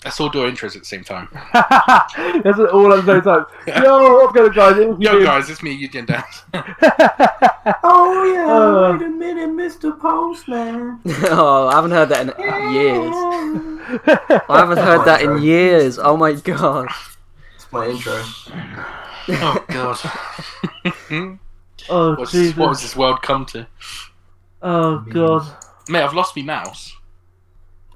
Let's all do our intros at the same time. That's all at the same time. Yo, what's going on, guys? Yo, guys, it's me, UGN Dance. Oh yeah, wait a minute, Mr. Postman. Oh, I haven't heard that in years. I haven't heard that in years. Oh my god. It's my intro. Oh god. Oh, Jesus. What has this world come to? Oh, God. Mate, I've lost my mouse.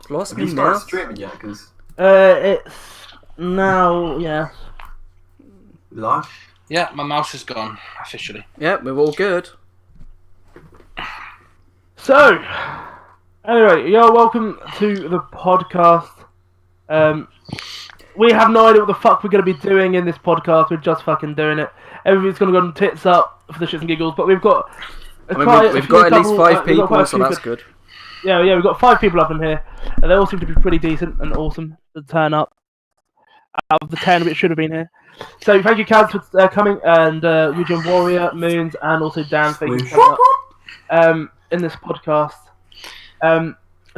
Lost Have me you started now. streaming yet? Because It's now, yeah. live. Yeah, my mouse is gone, officially. Yep, we're all good. So, anyway, yo, welcome to the podcast. We have no idea what the fuck we're going to be doing in this podcast. We're just fucking doing it. Everything's going to go tits up for the shits and giggles, but we've got... We've got at least 5 people, so that's good. Yeah, we've got 5 people up in here, and they all seem to be pretty decent and awesome to turn up. Out of the 10 which should have been here. So thank you, Kaz, for coming, and UGN Warrior, Moons, and also Dan, thank you for coming up in this podcast.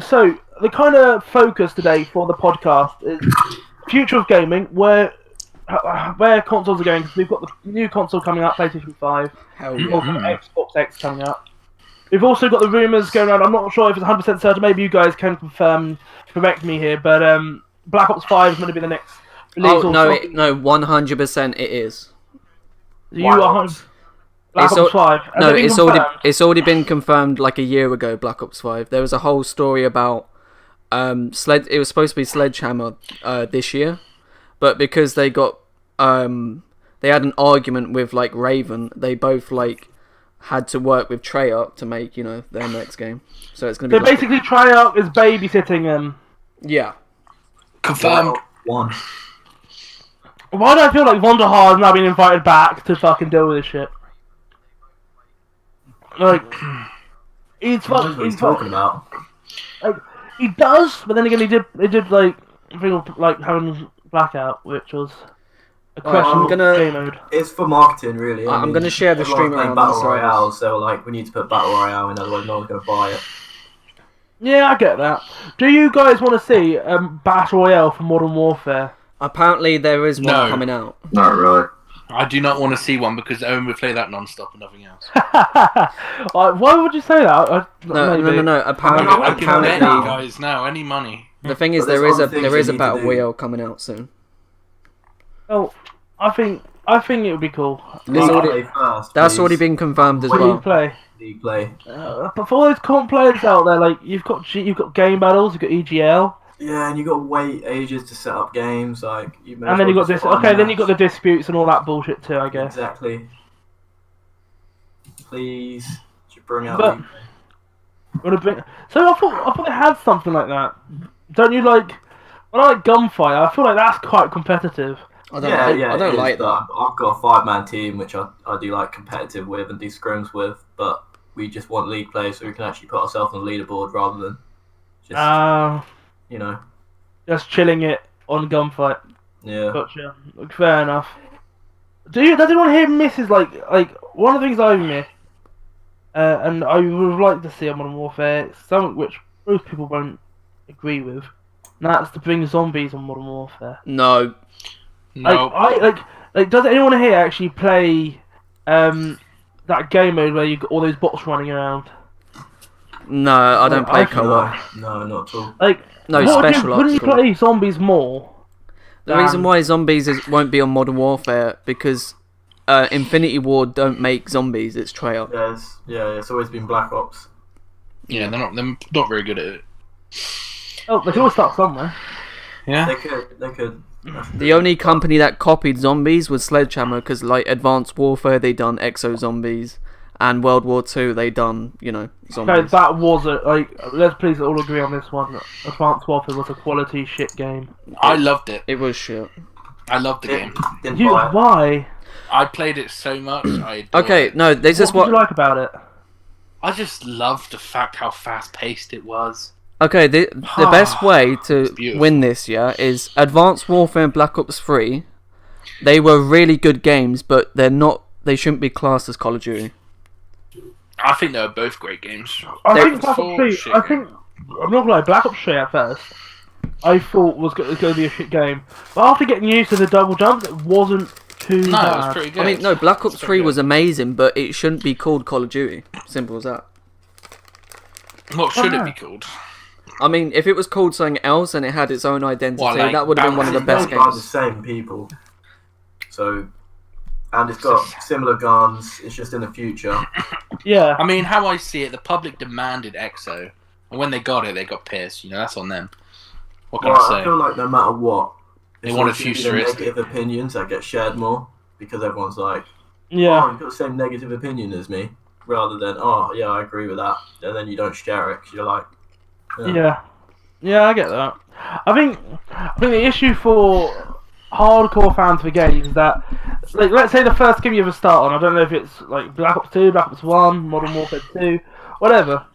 So the kind of focus today for the podcast is future of gaming, where consoles are going, because we've got the new console coming out, PlayStation 5, Hell we've yeah. also got Xbox X coming up. We've also got the rumours going around. I'm not sure if it's 100% certain. Maybe you guys can correct me here. But Black Ops 5 is going to be the next release. Oh, no, 100% it is. You are Black Ops 5. No, it's already been confirmed like a year ago, Black Ops 5. There was a whole story about... it was supposed to be Sledgehammer this year. But because they got... they had an argument with, like, Raven. They both, like... had to work with Treyarch to make, their next game. So it's going to be... So basically Treyarch is babysitting them. Yeah. Confirmed. One. Why do I feel like Vonderhaar has now been invited back to fucking deal with this shit? Like... He's talking about. Like, he does, but then again he did like... having Blackout, which was... a question game mode. It's for marketing, really. I'm going to share the stream around Battle Royale, so like we need to put Battle Royale in, otherwise no one's going to buy it. Yeah, I get that. Do you guys want to see Battle Royale for Modern Warfare? Apparently there is one coming out. Not really. I do not want to see one because Owen would play that non-stop and nothing else. Why would you say that? No. Apparently, I can bet you guys now any money. The thing is, there is a Battle Royale coming out soon. Oh, I think it would be cool. That's already been confirmed as well. League play. But for all those comp players out there, like you've got game battles, you've got EGL. Yeah, and you got to wait ages to set up games, like. And then you got this. Okay, then you got the disputes and all that bullshit too, I guess. Exactly. Please, should bring out. So I thought they had something like that. Don't you like? When I like Gunfire, I feel like that's quite competitive. I don't like that. I've got a 5-man team which I do like competitive with and do scrims with, but we just want league play so we can actually put ourselves on the leaderboard rather than just just chilling it on Gunfight. Yeah. Gotcha. Fair enough. Does anyone here misses like one of the things I miss, and I would like to see on Modern Warfare, something which most people won't agree with, and that's to bring zombies on Modern Warfare. No. No. Does anyone here actually play that game mode where you got all those bots running around? No, I don't play co-op. No, not at all. Wouldn't you play zombies more? The reason why zombies won't be on Modern Warfare because Infinity Ward don't make zombies. It's Treyarch. Yeah, it's always been Black Ops. Yeah, they're not very good at it. Oh, they can always start somewhere. Yeah. They could. The only company that copied zombies was Sledgehammer, because like Advanced Warfare they done Exo Zombies, and World War II they done zombies. Okay, that was let's please all agree on this one. Advanced Warfare was a quality shit game. I loved it. It was shit. I loved the game. Why? I played it so much. Okay, no, this is what did you like about it? I just loved the fact how fast paced it was. Okay, the best way to win this, is Advanced Warfare and Black Ops 3. They were really good games, but they shouldn't be classed as Call of Duty. I think they were both great games. I think Black Ops 3, I'm not gonna lie, Black Ops 3 at first I thought was going to be a shit game. But after getting used to the double jumps, it wasn't too No, bad. it was pretty good. I mean, no, Black Ops It's 3 pretty was good. amazing, but it shouldn't be called Call of Duty. Simple as that. What should it no. be called? I mean, if it was called something else and it had its own identity, What, like that would have been one of the It's best made by the games. same people. So, and it's got similar guns. It's just in the future. Yeah. I mean, how I see it, the public demanded EXO, and when they got it, they got pissed. You know, that's on them. What can Well, I I say? feel like no matter what, They it's wanted always gonna be the futuristic. negative opinions that get shared more because everyone's like, Yeah. oh, you've got the same negative opinion as me, rather than, oh, yeah, I agree with that, and then you don't share it 'cause you're like, Yeah, I get that. I think the issue for hardcore fans for games is that, like, let's say the first game you ever start on, I don't know if it's like Black Ops 2, Black Ops 1, Modern Warfare 2, whatever.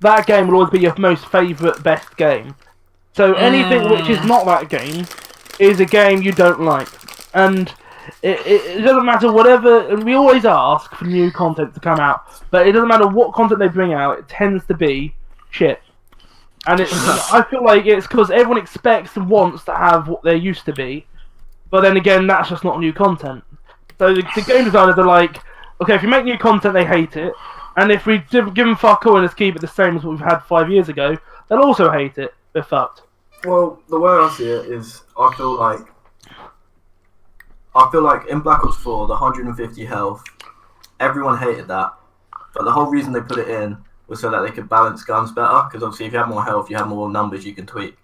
That game will always be your most favourite, best game. So anything which is not that game is a game you don't like. And it doesn't matter whatever, and we always ask for new content to come out, but it doesn't matter what content they bring out, it tends to be shit. And I feel like it's because everyone expects and wants to have what they're used to be, but then again, that's just not new content. So the game designers are like, okay, if you make new content, they hate it, and if we give them fuck all and just keep it the same as what we've had 5 years ago, they'll also hate it. They're fucked. well, the way I see it is, I feel like in Black Ops 4, the 150 health, everyone hated that, but the whole reason they put it in was so that they could balance guns better, because obviously if you have more health, you have more numbers you can tweak.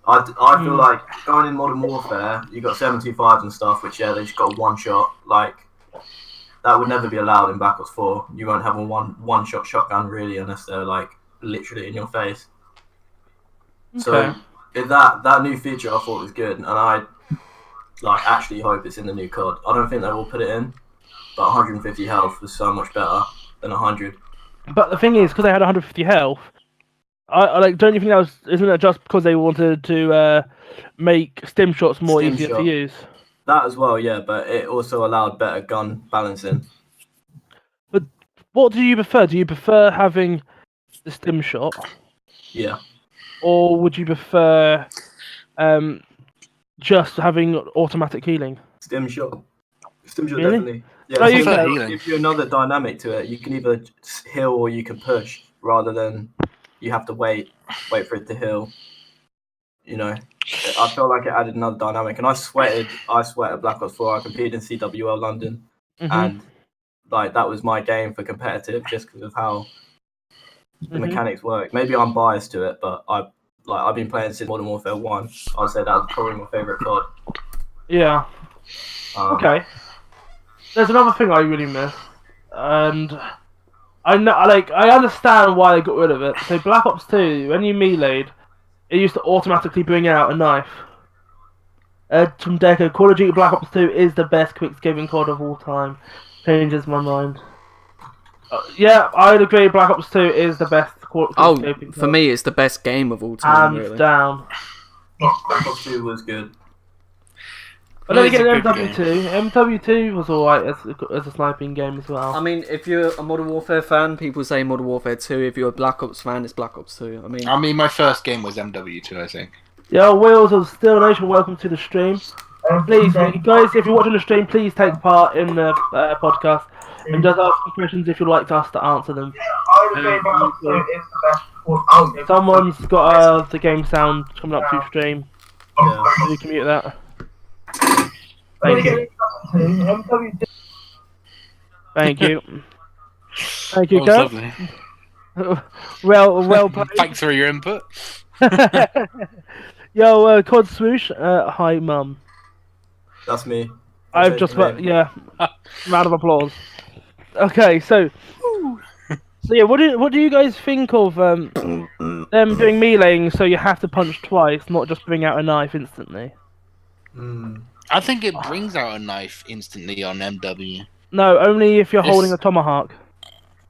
I feel like going in Modern Warfare, you got 75s and stuff, which, yeah, they just got one shot. Like, that would never be allowed in Black Ops 4. You won't have a one-shot shotgun, really, unless they're, like, literally in your face. So, Okay. if that new feature I thought was good, and I, like, actually hope it's in the new COD. I don't think they will put it in, but 150 health was so much better than 100. But the thing is, because they had 150 health, I like. Don't you think that was? Isn't that just because they wanted to make stim shots more Stim easier to shot. use? That as well, yeah, but it also allowed better gun balancing. But what do you prefer? Do you prefer having the stim shot, Yeah. or would you prefer just having automatic healing? Stim shot. Stim shot, Really? definitely. Yeah, No, you stim can- shot gives you another dynamic to it. You can either heal or you can push, rather than you have to wait for it to heal. You know, I felt like it added another dynamic, and I sweated Black Ops 4. I competed in CWL London, and like that was my game for competitive, just because of how the mechanics work. Maybe I'm biased to it, but I've been playing since Modern Warfare 1. I'd say that's probably my favourite COD. Yeah. Okay. There's another thing I really miss, and I know, I understand why they got rid of it. So Black Ops 2, when you meleeed, it used to automatically bring out a knife. From Deco, Call of Duty Black Ops 2 is the best quick-escaping COD of all time. Changes my mind. Yeah, I'd agree. Black Ops 2 is the best quick-escaping For me, it's the best game of all time, hands really. down. Black Ops 2 was good. But then It is again, a good MW2 was alright as a sniping game as well. I mean, if you're a Modern Warfare fan, people say Modern Warfare 2. If you're a Black Ops fan, it's Black Ops 2. I mean, my first game was MW2, I think. Yo, Wheels of Steel Nation, welcome to the stream. Please, guys, if you're watching the stream, please take part in the podcast and just ask some questions if you'd like us to answer them. Someone's got the game sound coming up through stream. Yeah. You can mute that. Thank you. Thank you. Thank you, That was Kurt. lovely. Well played. Thanks for your input. Yo, Cod Swoosh. Hi, Mum. That's me. I've just yeah. Round of applause. Okay, so yeah, what do you guys think of them doing meleeing so you have to punch twice, not just bring out a knife instantly? I think it brings out a knife instantly on MW. No, only if you're holding a tomahawk.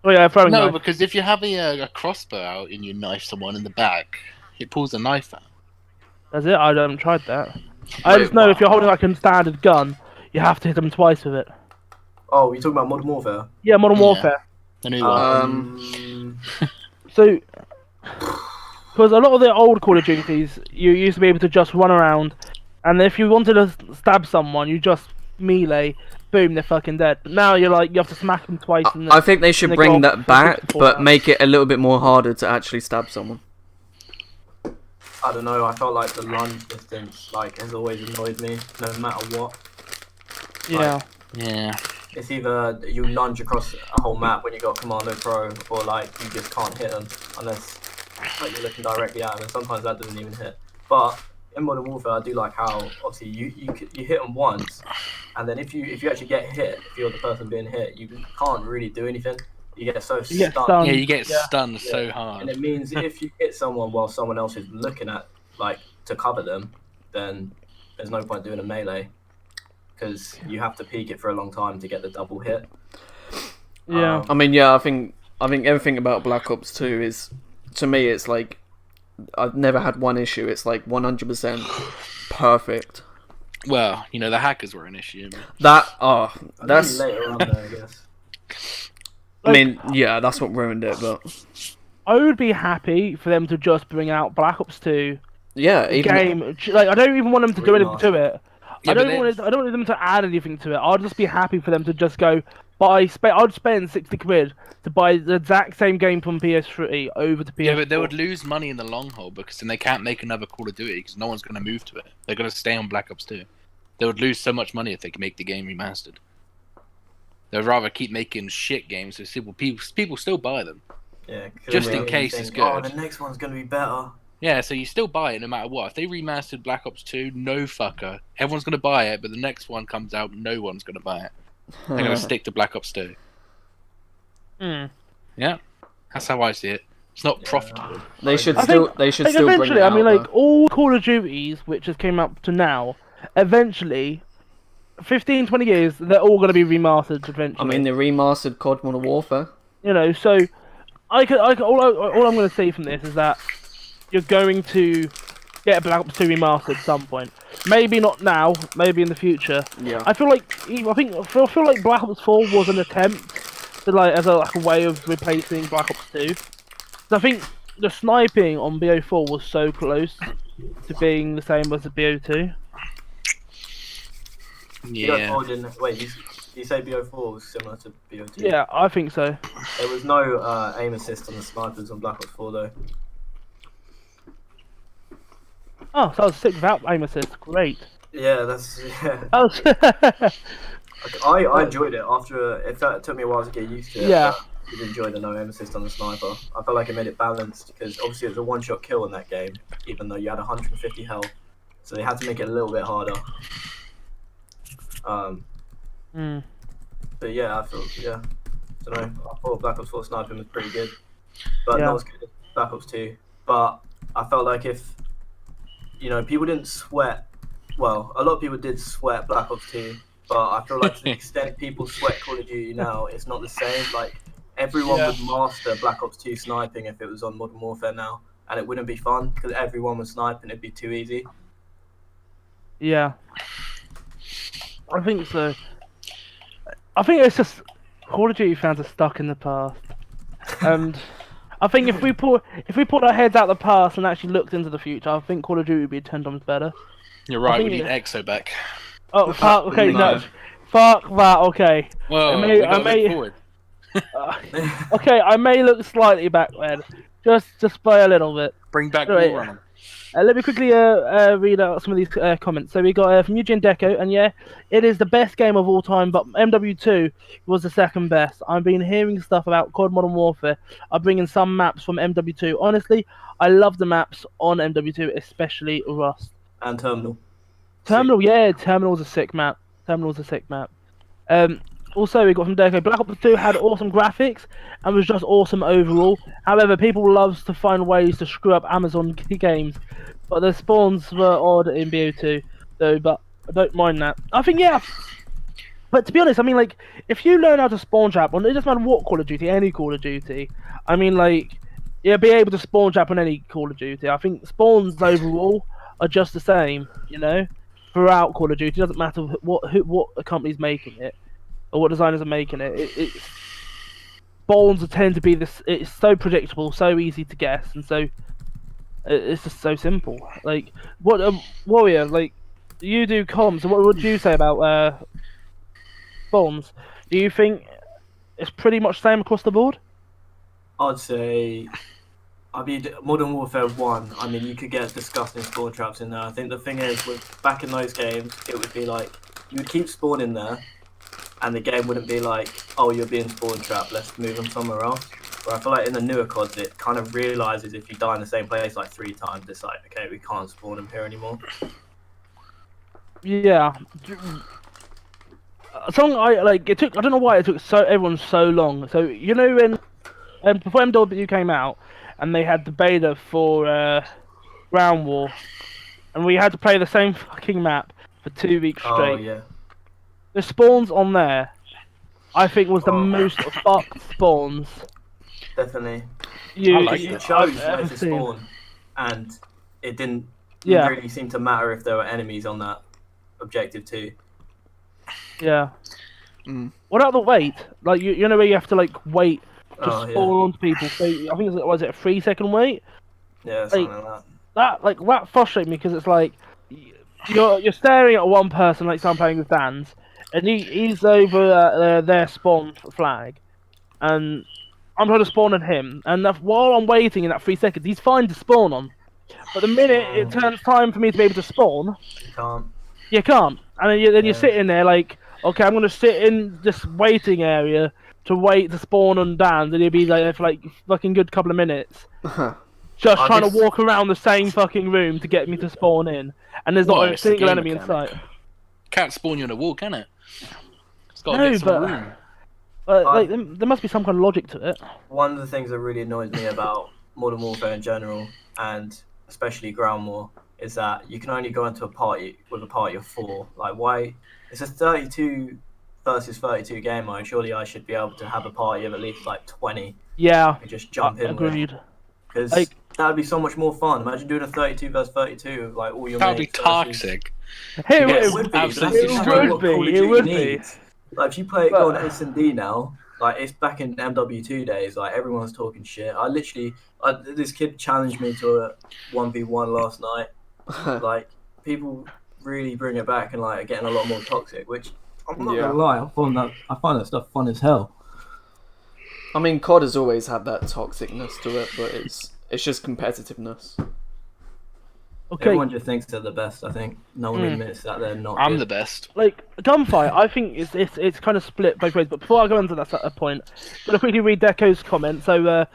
Oh yeah, throwing No, knife. because if you have a crossbow out and you knife someone in the back, it pulls the knife out. That's it. I haven't tried that. I just know if you're holding like a standard gun, you have to hit them twice with it. Oh, you're talking about Modern Warfare? Yeah, Modern Yeah. Warfare. The new one. So Because a lot of the old Call of Duties, you used to be able to just run around, and if you wanted to stab someone, you just melee, boom, they're fucking dead. But now you're like, you have to smack them twice. I think they should bring that back, but make it a little bit more harder to actually stab someone. I don't know. I felt like the lunge distance has always annoyed me, no matter what. Yeah. Yeah. It's either you lunge across a whole map when you got Commando Pro, or you just can't hit them unless you're looking directly at them, and sometimes that doesn't even hit. But in Modern Warfare, I do like how obviously you hit them once, and then if you actually get hit, if you're the person being hit, you can't really do anything. You get so stunned. Yeah, you get stunned so hard. And it means if you hit someone while someone else is looking at to cover them, then there's no point doing a melee. Because you have to peek it for a long time to get the double hit. Yeah. I mean, yeah, I think everything about Black Ops 2 is, to me, it's like, I've never had one issue. It's like 100% perfect. Well, the hackers were an issue. That's later on there, I guess. I mean, yeah, that's what ruined it. But I would be happy for them to just bring out Black Ops 2. Yeah, game. I don't even want them to do anything to it. Yeah, I don't want them to add anything to it. I'll just be happy for them to just go I'd spend 60 quid to buy the exact same game from PS3 over to PS4. Yeah, but they would lose money in the long haul because then they can't make another Call of Duty because no one's going to move to it. They're going to stay on Black Ops 2. They would lose so much money if they could make the game remastered. They'd rather keep making shit games so people still buy them. Yeah, just in case it's good. Oh, the next one's going to be better. Yeah, so you still buy it no matter what. If they remastered Black Ops 2, no fucker. Everyone's going to buy it, but the next one comes out, no one's going to buy it. They're going to stick to Black Ops 2. Yeah, that's how I see it. It's not profitable. They should still bring it eventually, out, I mean, all Call of Duties, which has came up to now, eventually, 15, 20 years, they're all going to be remastered eventually. I mean, the remastered COD Modern Warfare. So all I'm going to say from this is that you're going to get a Black Ops 2 remastered at some point. Maybe not now, maybe in the future. Yeah. I feel like Black Ops 4 was an attempt to as a way of replacing Black Ops 2. So I think the sniping on BO4 was so close to being the same as the BO2. Yeah. Wait, you say BO4 was similar to BO2? Yeah, I think so. There was no aim assist on the snipers on Black Ops 4 though. Oh, so I was sick without aim assist. Great. Yeah, that's I enjoyed it after. It took me a while to get used to it. Yeah. I did enjoy the no aim assist on the sniper. I felt like it made it balanced because obviously it was a one-shot kill in that game, even though you had 150 health. So they had to make it a little bit harder. But yeah, I don't know. I thought Black Ops 4 sniping was pretty good, but not as good as Black Ops 2. But I felt like if people didn't sweat. Well, a lot of people did sweat Black Ops 2, but I feel like to the extent people sweat Call of Duty now, it's not the same. Like everyone would master Black Ops 2 sniping if it was on Modern Warfare now, and it wouldn't be fun because everyone was sniping. It'd be too easy. Yeah, I think so. I think it's just Call of Duty fans are stuck in the past, and I think if we put our heads out the past and actually looked into the future, I think Call of Duty would be 10 times better. You're right. We need EXO back. Oh fuck! Okay, no, fuck that. Okay. Well, we gotta look forward. Okay, I may look slightly back then, just by a little bit. Bring back Anyway, War on them. let me quickly read out some of these comments. So we got from UGN Deco, and yeah, it is the best game of all time, but MW2 was the second best. I've been hearing stuff about COD Modern Warfare. I'm bringing some maps from MW2. Honestly, I love the maps on MW2, especially Rust. And Terminal. Yeah, Terminal's a sick map. Also, we got from Deco, Black Ops 2 had awesome graphics and was just awesome overall. However, people loves to find ways to screw up Amazon games, but the spawns were odd in BO2, though. But I don't mind that. I think but to be honest, I mean, like, if you learn how to spawn trap on, it doesn't matter what Call of Duty, any Call of Duty. I mean, like, you'll be able to spawn trap on any Call of Duty. I think spawns overall are just the same, throughout Call of Duty. It doesn't matter what company's making it or what designers are making it. Spawns tend to be this. It's so predictable, so easy to guess, and so It's just so simple. Like, what Warrior? Like, you do comms. So what would you say about spawns? Do you think it's pretty much the same across the board? I'd say, I mean, Modern Warfare 1, I mean, you could get disgusting spawn traps in there. I think the thing is, back in those games, it would be like, you would keep spawning there, and the game wouldn't be like, oh, you're being spawn trapped, let's move them somewhere else. But I feel like in the newer CODs, it kind of realizes if you die in the same place like 3 times, it's like, okay, we can't spawn them here anymore. Yeah. Something I like. It took. I don't know why it took everyone so long. So you know when before MW came out, and they had the beta for Ground War, and we had to play the same fucking map for 2 weeks straight. Oh, yeah. The spawns on there, I think, was the most fucked spawns. Definitely. You chose where to spawn, and it didn't really seem to matter if there were enemies on that objective too. Yeah. What about the wait? Like you know where you have to like wait to spawn onto people. So I think was it a 3-second wait? Yeah, something like that. That frustrates me because it's like you're staring at one person like I'm playing with Dan's, and he's over their spawn flag, and I'm trying to spawn on him, and while I'm waiting in that 3 seconds, he's fine to spawn on. But the minute it turns time for me to be able to spawn, you can't. And then you're sitting there like, okay, I'm gonna sit in this waiting area to wait to spawn on Dan, and he'll be like there for like fucking good couple of minutes, just trying to walk around the same fucking room to get me to spawn in, and there's not a single enemy in sight. Can't spawn you on a wall, can it? It's got to get some room. Like, there must be some kind of logic to it. One of the things that really annoys me about Modern Warfare in general, and especially Ground War, is that you can only go into a party with a party of 4. Like, why? It's a 32 versus 32 game mode. Surely I should be able to have a party of at least like 20. Yeah. And just jump in. Agreed. Because that would be so much more fun. Imagine doing a 32 versus 32 with like all your mates. That would be toxic. It would be. It would be. Like if you play it on S&D now, like it's back in MW2 days, like everyone's talking shit. This kid challenged me to a 1v1 last night. Like people really bring it back and like getting a lot more toxic, which I'm not gonna lie, I find that stuff fun as hell. I mean, COD has always had that toxicness to it, but it's just competitiveness. Okay. Everyone just thinks they're the best. I think no one admits that they're not. I'm the best. Like gunfight, I think it's kind of split both ways. But before I go into that point, I'm gonna quickly read Deco's comment. So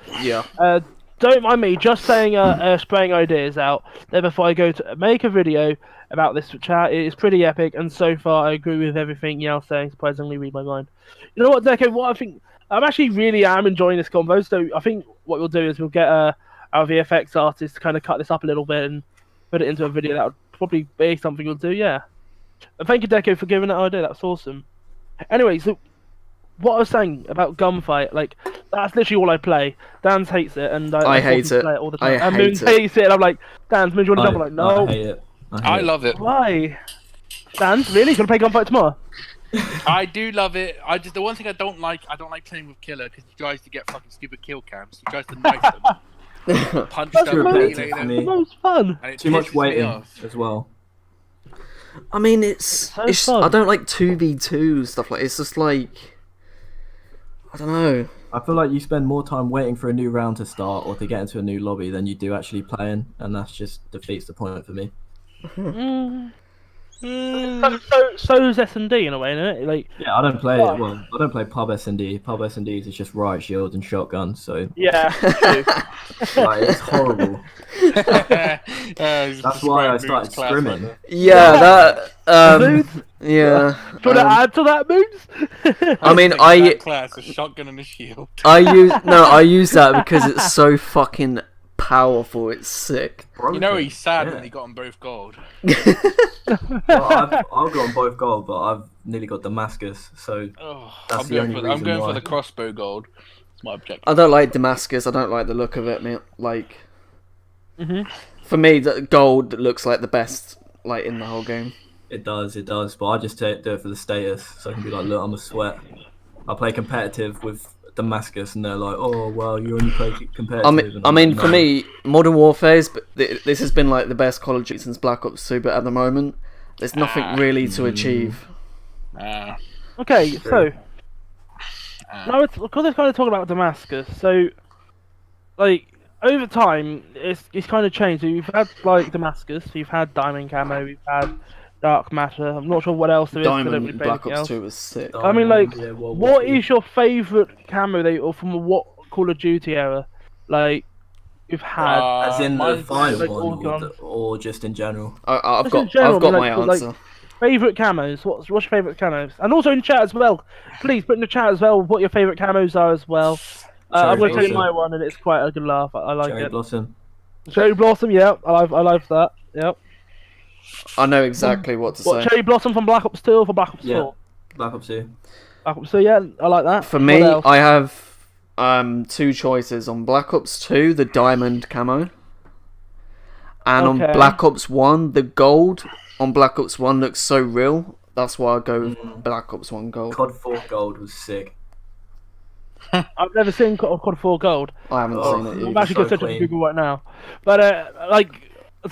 don't mind me just saying spraying ideas out there before I go to make a video about this chat. It is pretty epic, and so far I agree with everything you're saying. Surprisingly, read my mind. You know what, Deco? What I think I'm actually really am enjoying this convo. So I think what we'll do is we'll get our VFX artist to kind of cut this up a little bit and put it into a video. That would probably be something we'll do. Yeah. And thank you, Deco, for giving that idea. That's awesome. Anyway, so what I was saying about gunfight, like that's literally all I play. Dan's hates it, and I hate it. Play it all the time. And Moons hates it, and I'm like, Dan's, Moons, you want to jump? I'm like, no. I hate it. I love it. Why? Dan's, really? You gonna play gunfight tomorrow? I do love it. The one thing I don't like playing with Killer because he tries to get fucking stupid kill cams. He tries to knife them, punch them, melee them. Most fun. Too much waiting as well. I mean, it's I don't like 2v2 stuff like. It's just like, I don't know. I feel like you spend more time waiting for a new round to start or to get into a new lobby than you do actually playing, and that's just defeats the point for me. So's S&D in a way, isn't it? Like, yeah, I don't play it. Well, I don't play pub S&D. Pub S&Ds is just riot shields and shotguns. So yeah, like, it's horrible. That's why I started scrimming. Yeah, that. Yeah. Do you want to add to that, Moons? I mean, class a shotgun and a shield. I use that because it's so fucking powerful. It's sick. You know he's sad when he got on both gold. Well, I'll go on both gold, but I've nearly got Damascus, so that's the only reason I'm going why. for the crossbow gold. It's my objective. I don't like Damascus. I don't like the look of it, man. Like, for me, the gold looks like the best, like in the whole game. It does, but I just do it for the status, so I can be like, look, I'm a sweat. I play competitive with Damascus, and they're like, "Oh, well, you only play competitive." I mean, for me, Modern Warfare's, this has been like the best Call of Duty since Black Ops 2, but at the moment, there's nothing really to achieve. Okay, so now because it's kind of talking about Damascus, so like over time, it's kind of changed. So you've had like Damascus, you've had Diamond Camo, you've had Dark Matter. I'm not sure what else there is. Diamond in Black Ops 2 was sick. I mean, like, Yeah, what is your favourite camo or from what Call of Duty era, like, you've had? As in the final like, one, or just in general? I've Just in general, I've got I my mean, answer. Like, favourite camos. What's your favourite camos? And also in chat as well. Please put in the chat as well what your favourite camos are as well. I'm going to tell you my one, and it's quite a good laugh. I like Cherry it. Blossom. Cherry Blossom, yeah, I like that. Yep. I know exactly what to say. Cherry Blossom from Black Ops 2 or from Black Ops 4? Yeah, Black Ops 2. Black Ops 2, yeah, I like that. For me, I have two choices. On Black Ops 2, the diamond camo. And on Black Ops 1, the gold on Black Ops 1 looks so real. That's why I go with Black Ops 1 gold. COD 4 gold was sick. I've never seen COD 4 gold. I haven't seen it either. I'm actually going to search it Google right now. But,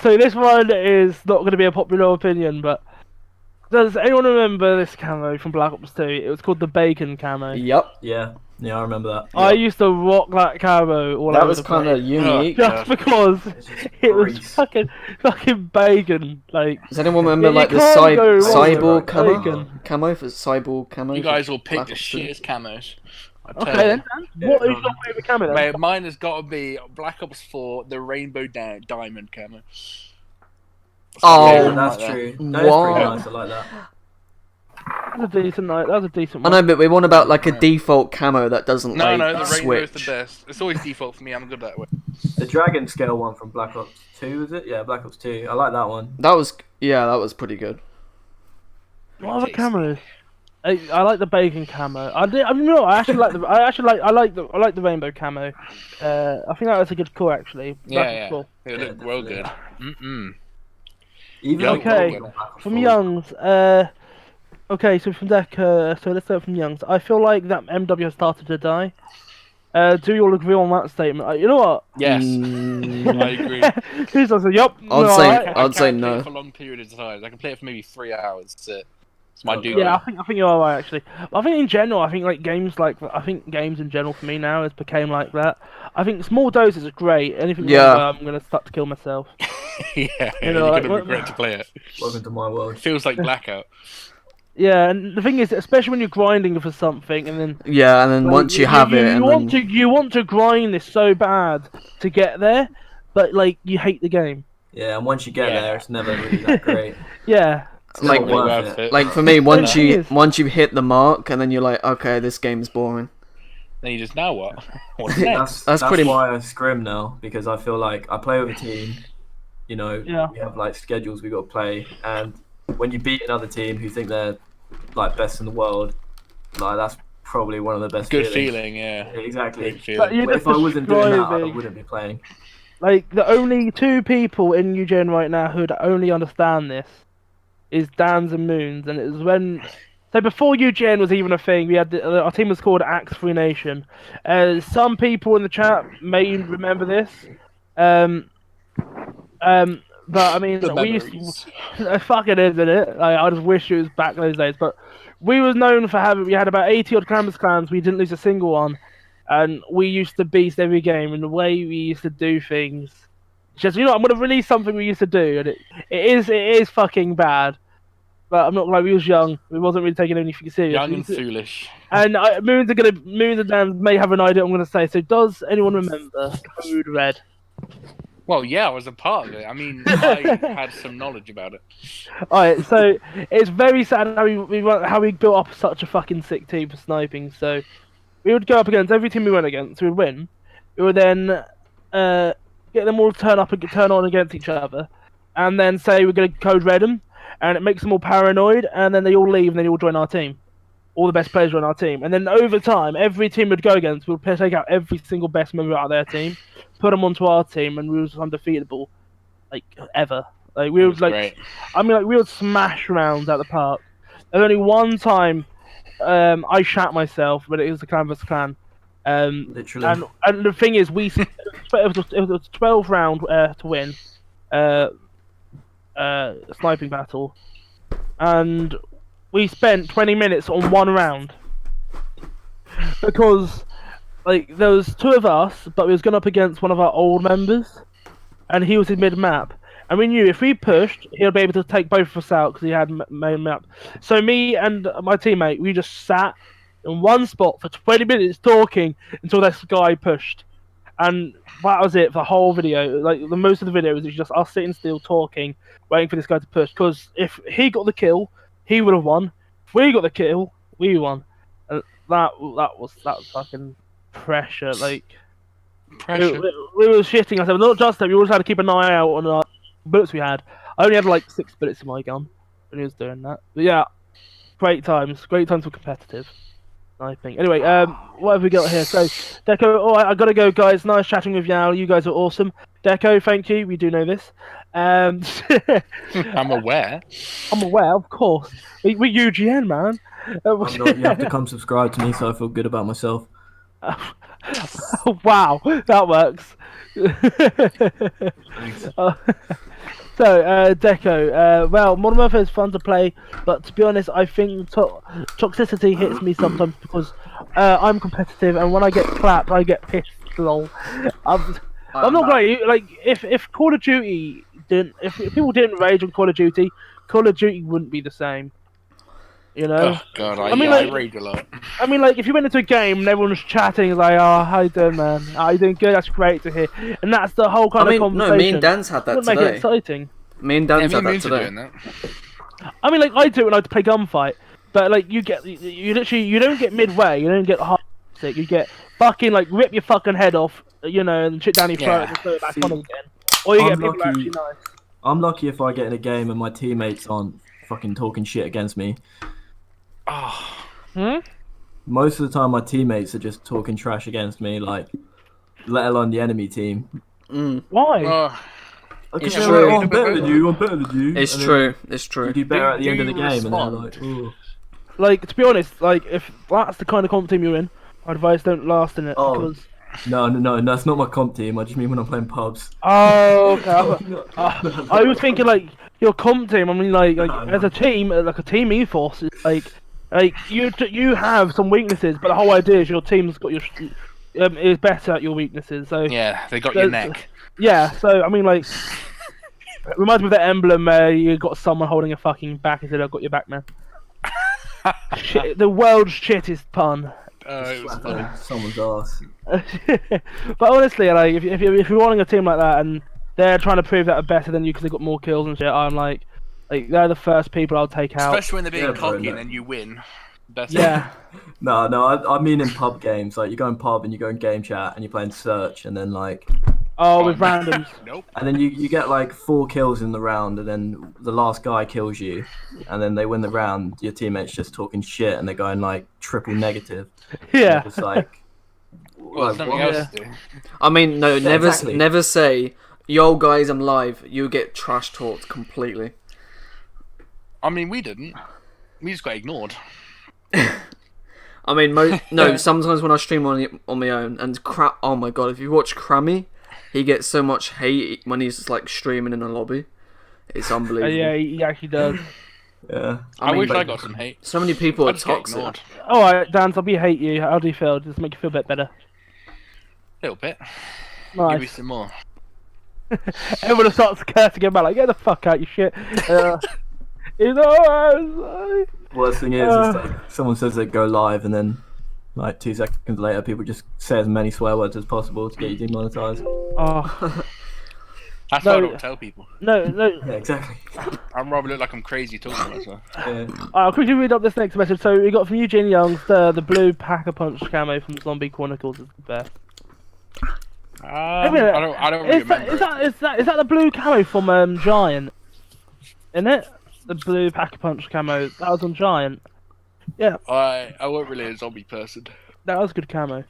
so this one is not going to be a popular opinion, but does anyone remember this camo from Black Ops 2? It was called the bacon camo. Yep. Yeah, I remember that. I used to rock that camo all that over was the kind of place. unique. Just because it was fucking bacon. Like, does anyone remember like the cyborg camo for cyborg camo? You guys will pick the shittest camos. Okay then, what is your favourite camo then? Mate, mine has got to be Black Ops 4, the Rainbow Diamond camo. Oh, yeah, that's true. That is pretty nice. I like that. That's a decent I one. know, but we want about like a default camo that doesn't No, like the Rainbow is the switch. best. It's always default for me. I'm good that way. The Dragon Scale one from Black Ops 2, is it? Yeah, Black Ops 2. I like that one. That was pretty good. What other camos? I like the bacon camo. I actually like the rainbow camo. I think that was a good call actually. Yeah. Cool. It looked well good. Even Okay, from Youngs. Okay, so from Decker. So let's start from Youngs. I feel like that MW has started to die. Do you all agree on that statement? You know what? Yes, I agree. Who's like, yup. I'd say no. For a long period of time, I can play it for maybe 3 hours. That's it. It's my duty. Yeah, I think you are right actually. But I think in general, I think games in general for me now has became like that. I think small doses are great. Anything longer, I'm gonna start to kill myself. Yeah, you're gonna regret to play it. Welcome to my world. It feels like Blackout. Yeah, and the thing is, especially when you're grinding for something, and then like, once you have it, you want to grind this so bad to get there, but like you hate the game. Yeah, and once you get there, it's never really that great. Yeah. It's not worth it. Like for me, once you hit the mark, and then you're like, okay, this game's boring. Then you just now what? What's next? That's pretty why I scrim now, because I feel like I play with a team. You know, we have like schedules we got to play, and when you beat another team who think they're like best in the world, like that's probably one of the best. Good feeling, yeah. Exactly. If I wasn't doing that, I wouldn't be playing. Like the only two people in UGN right now who'd only understand this is Dan's and Moons, and it was when. So before UGN was even a thing, we had our team was called Axe 3 Nation. Some people in the chat may remember this. But I mean, we used to, fucking isn't it? Like, I just wish it was back those days. But we was known for we had about 80 odd clans. We didn't lose a single one, and we used to beast every game. And the way we used to do things, just I'm gonna release something we used to do, and it is fucking bad. But I'm not like we was young. We wasn't really taking anything serious. Young and foolish. And Moons and Dan may have an idea what I'm gonna say. So does anyone remember Code Red? Well, yeah, I was a part of it. I mean, I had some knowledge about it. Alright, so it's very sad how we built up such a fucking sick team for sniping. So we would go up against every team we went against. We would win. We would then get them all to turn on against each other, and then say we're gonna code red them, and it makes them all paranoid, and then they all leave, and then they all join our team. All the best players join our team, and then over time, every team would go against, we'll take out every single best member out of their team, put them onto our team, and we was undefeatable, like ever. Like we would great. I mean, like we would smash rounds at the park. There's only one time I shat myself, but it was the clan vs clan. Literally. And the thing is, it was a 12 round to win sniping battle, and we spent 20 minutes on one round because like there was two of us, but we was going up against one of our old members, and he was in mid map. And we knew if we pushed, he'll be able to take both of us out because he had main map. So me and my teammate, we just sat in one spot for 20 minutes talking until this guy pushed. And that was it for the whole video. Like, the most of the video was just us sitting still talking, waiting for this guy to push. Because if he got the kill, he would have won. If we got the kill, we won. And that was fucking pressure. Like, Pressure. we were shitting ourselves. Not just that, we always had to keep an eye out on our bullets we had. I only had like 6 bullets in my gun when he was doing that. But yeah, great times for competitive sniping. Anyway, what have we got here? So, Deco, alright, I gotta go, guys. Nice chatting with y'all. You guys are awesome. Deco, thank you. We do know this. I'm aware. I'm aware, of course. We're UGN, man. I'm not, you have to come subscribe to me so I feel good about myself. Wow, that works. Thanks. So, Deco, well, Modern Warfare is fun to play, but to be honest, I think toxicity hits me sometimes because I'm competitive, and when I get clapped, I get pissed. Lol. I'm not great. Like, if Call of Duty didn't, if people didn't rage on Call of Duty wouldn't be the same. You know? Oh god, I mean, like, I rage a lot. I mean, like, if you went into a game and everyone was chatting, it's like, oh, how you doing, man? How you doing? Good, that's great to hear. And that's the whole kind of conversation. No, me and Dan's had that Wouldn't today. make it exciting. Me and Dan's Yeah, had me and that Moon's today. doing that. I mean, like, I do it when I play gunfight, but like, you literally, you don't get midway, you don't get hard sick, you get fucking, like, rip your fucking head off, you know, and shit down your throat and throw it back on again. Or you I'm get people lucky- actually nice. I'm lucky if I get in a game and my teammates aren't fucking talking shit against me. Oh, Most of the time, my teammates are just talking trash against me, like, let alone the enemy team. Why? Because It's they're true. like, oh, I'm better than you, I'm better than you. It's And then true. It's true. You do better at the Do end of the you game, and they're respond? like, ooh. Like, to be honest, like, if that's the kind of comp team you're in, I advise don't last in it, Oh. because... No, that's not my comp team. I just mean when I'm playing pubs. Oh, okay. I was thinking, like, your comp team, I mean, like No. as a team, like a team ethos, is like you have some weaknesses, but the whole idea is your team's got your is better at your weaknesses. So yeah, they got your That's- neck. yeah, so I mean, like, it reminds me of that emblem where you got someone holding a fucking back and said, "I've got your back, man." Shit, the world's shittest pun. It was funny. Someone's ass. But honestly, like, if you're wanting a team like that and they're trying to prove that they're better than you because they've got more kills and shit, I'm like they're the first people I'll take out. Especially when they're being Yeah, bro, cocky no. and then you win. That's Yeah. No, I mean in pub games. Like, you go in pub and you go in game chat and you're playing search, and then like, Oh, with randoms. Nope. and then you get like 4 kills in the round, and then the last guy kills you, and then they win the round. Your teammates just talking shit, and they're going like triple negative. Yeah. It's like, Well, there's nothing what? else to do. I mean, no, never, exactly. never say, "Yo, guys, I'm live." You get trash talked completely. I mean, we didn't. We just got ignored. I mean, no. Sometimes when I stream on my own, and oh my god, if you watch Crammy, he gets so much hate when he's just, like, streaming in a lobby. It's unbelievable. Yeah, he actually does. Yeah. I mean, wish but I got some hate. So many people I are just get toxic. ignored. Alright, Dan, so we hate you. How do you feel? Does it make you feel a bit better? A little bit. Give me Nice. some more. Everyone starts cursing him out, like, get the fuck out, you shit. He's alright. Worst thing is like someone says they go live, and then like 2 seconds later, people just say as many swear words as possible to get you demonetized. Oh, That's why I No. don't tell people. no. Yeah, exactly. I'm rather look like I'm crazy talking about myself. Yeah. I'll quickly read up this next message. So we got from Eugene Youngs, the blue Packer Punch camo from Zombie Chronicles is the best. I don't really remember. Is that the blue camo from Giant? Isn't it? The blue Packer Punch camo. That was on Giant. Yeah, I wasn't really a zombie person. that was good camo.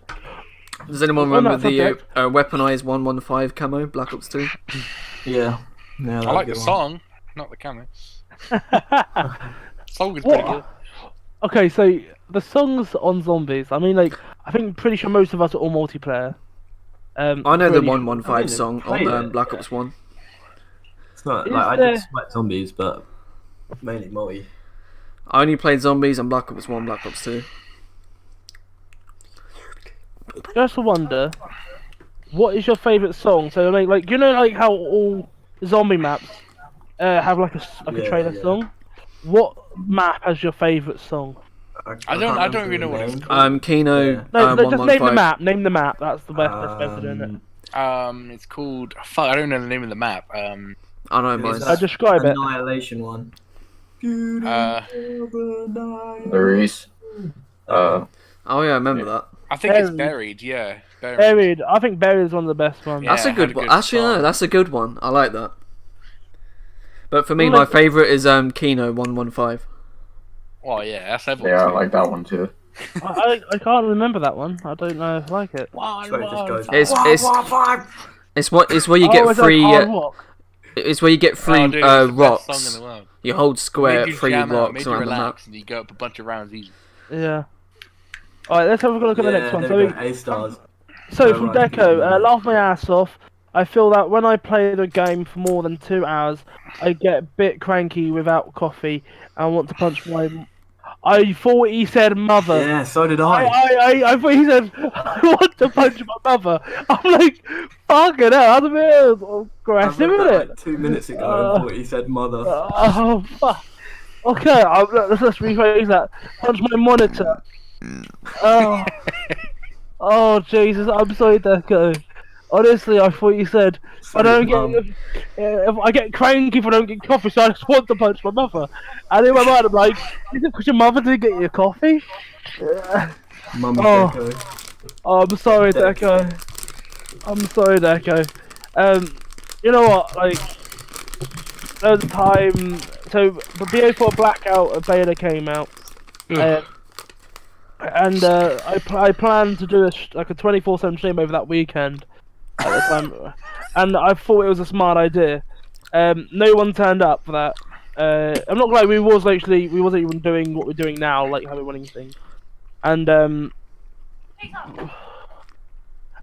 Does anyone On remember that the subject- weaponized 115 camo, Black Ops 2? Yeah. I like the song, not the camo. Song is pretty good. Okay, so the songs on zombies. I mean, like, I think pretty sure most of us are all multiplayer. I know the pretty sure. 115 song played on it. Black Ops 1. It's not Is like I there- did sweat zombies, but mainly multi. I only played zombies on Black Ops 1, Black Ops 2. Just wonder, what is your favourite song? So, like you know, like how all zombie maps have like a Yeah, trailer yeah. song. What map has your favourite song? I don't really know what it's called. Kino Yeah. No, just name the 115. map. Name the map. That's the best way of doing it. It's called. Fuck, I don't know the name of the map. I know It's mine. that Describe it. Annihilation one. There is. Oh yeah, I remember that. I think it's Buried. Buried. Yeah, Buried. Buried. I think Buried is one of the best ones. Yeah. That's a it good had a one. good Actually, no, song. that's a good one. I like that. But for me, Well, my like- favourite is Kino 115. Oh yeah, that's Yeah, everyone's. I like that one too. I can't remember that one. I don't know if I like it. So it just goes. It's where you get it's free. Hard Rock. It's where you get free Oh, dude, it's the best song rocks. in the world. You hold square Made you free jam out, rocks made you around the map. relax, and you go up a bunch of rounds easy. Yeah. Alright, let's have a look at the next one. So, A stars. from right. Deco, laugh my ass off. I feel that when I play the game for more than 2 hours, I get a bit cranky without coffee and want to punch my. I thought he said mother. Yeah, so did I. I thought he said I want to punch my mother. I'm like, fucking hell, that's a bit I aggressive, read isn't that, it? like 2 minutes ago. I thought he said mother. Oh, fuck. Okay, let's rephrase that. Punch my monitor. Oh, oh Jesus! I'm sorry, Deco. Honestly, I thought you said if I don't get if I get cranky if I don't get coffee, so I just want to punch my mother. And in my mind, I'm like, is it because your mother didn't get you coffee? Mum Oh. Deco. Oh, I'm sorry, Deco. Deco. I'm sorry, Deco. You know what? Like, there was a time. So the BO4 Blackout beta came out, and I planned to do a 24/7 stream over that weekend at the time, and I thought it was a smart idea. No one turned up for that. I'm not gonna lie, we wasn't even doing what we're doing now, like how we're running things, and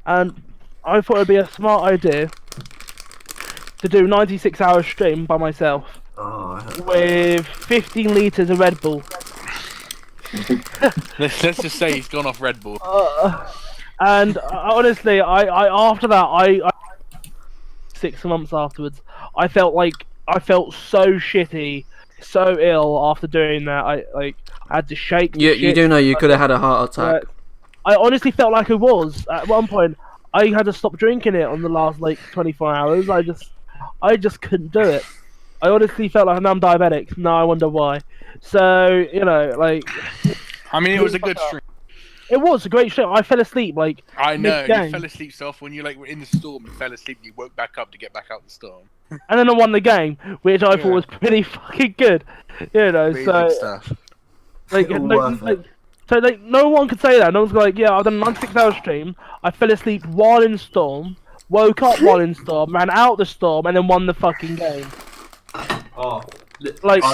I thought it'd be a smart idea to do 96-hour stream by myself Oh, with 15 liters of Red Bull. Let's just say he's gone off Red Bull. And honestly, I after that, I 6 months afterwards, I felt so shitty, so ill after doing that. I had to shake. You do know you could have had a heart attack. I honestly felt like I was at one point. I had to stop drinking it on the last 24 hours. I just couldn't do it. I honestly felt like I'm diabetic. Now I wonder why. So I mean, it was a good stream. it was a great show. I fell asleep I know, mid-game. you fell asleep so often when you were in the storm, you fell asleep, you woke back up to get back out the storm. and then I won the game, which I thought was pretty fucking good. Amazing So stuff. no one could say that. No one's like, yeah, I've done a 96-hour stream. I fell asleep while in storm, woke up while in storm, ran out the storm, and then won the fucking game. oh.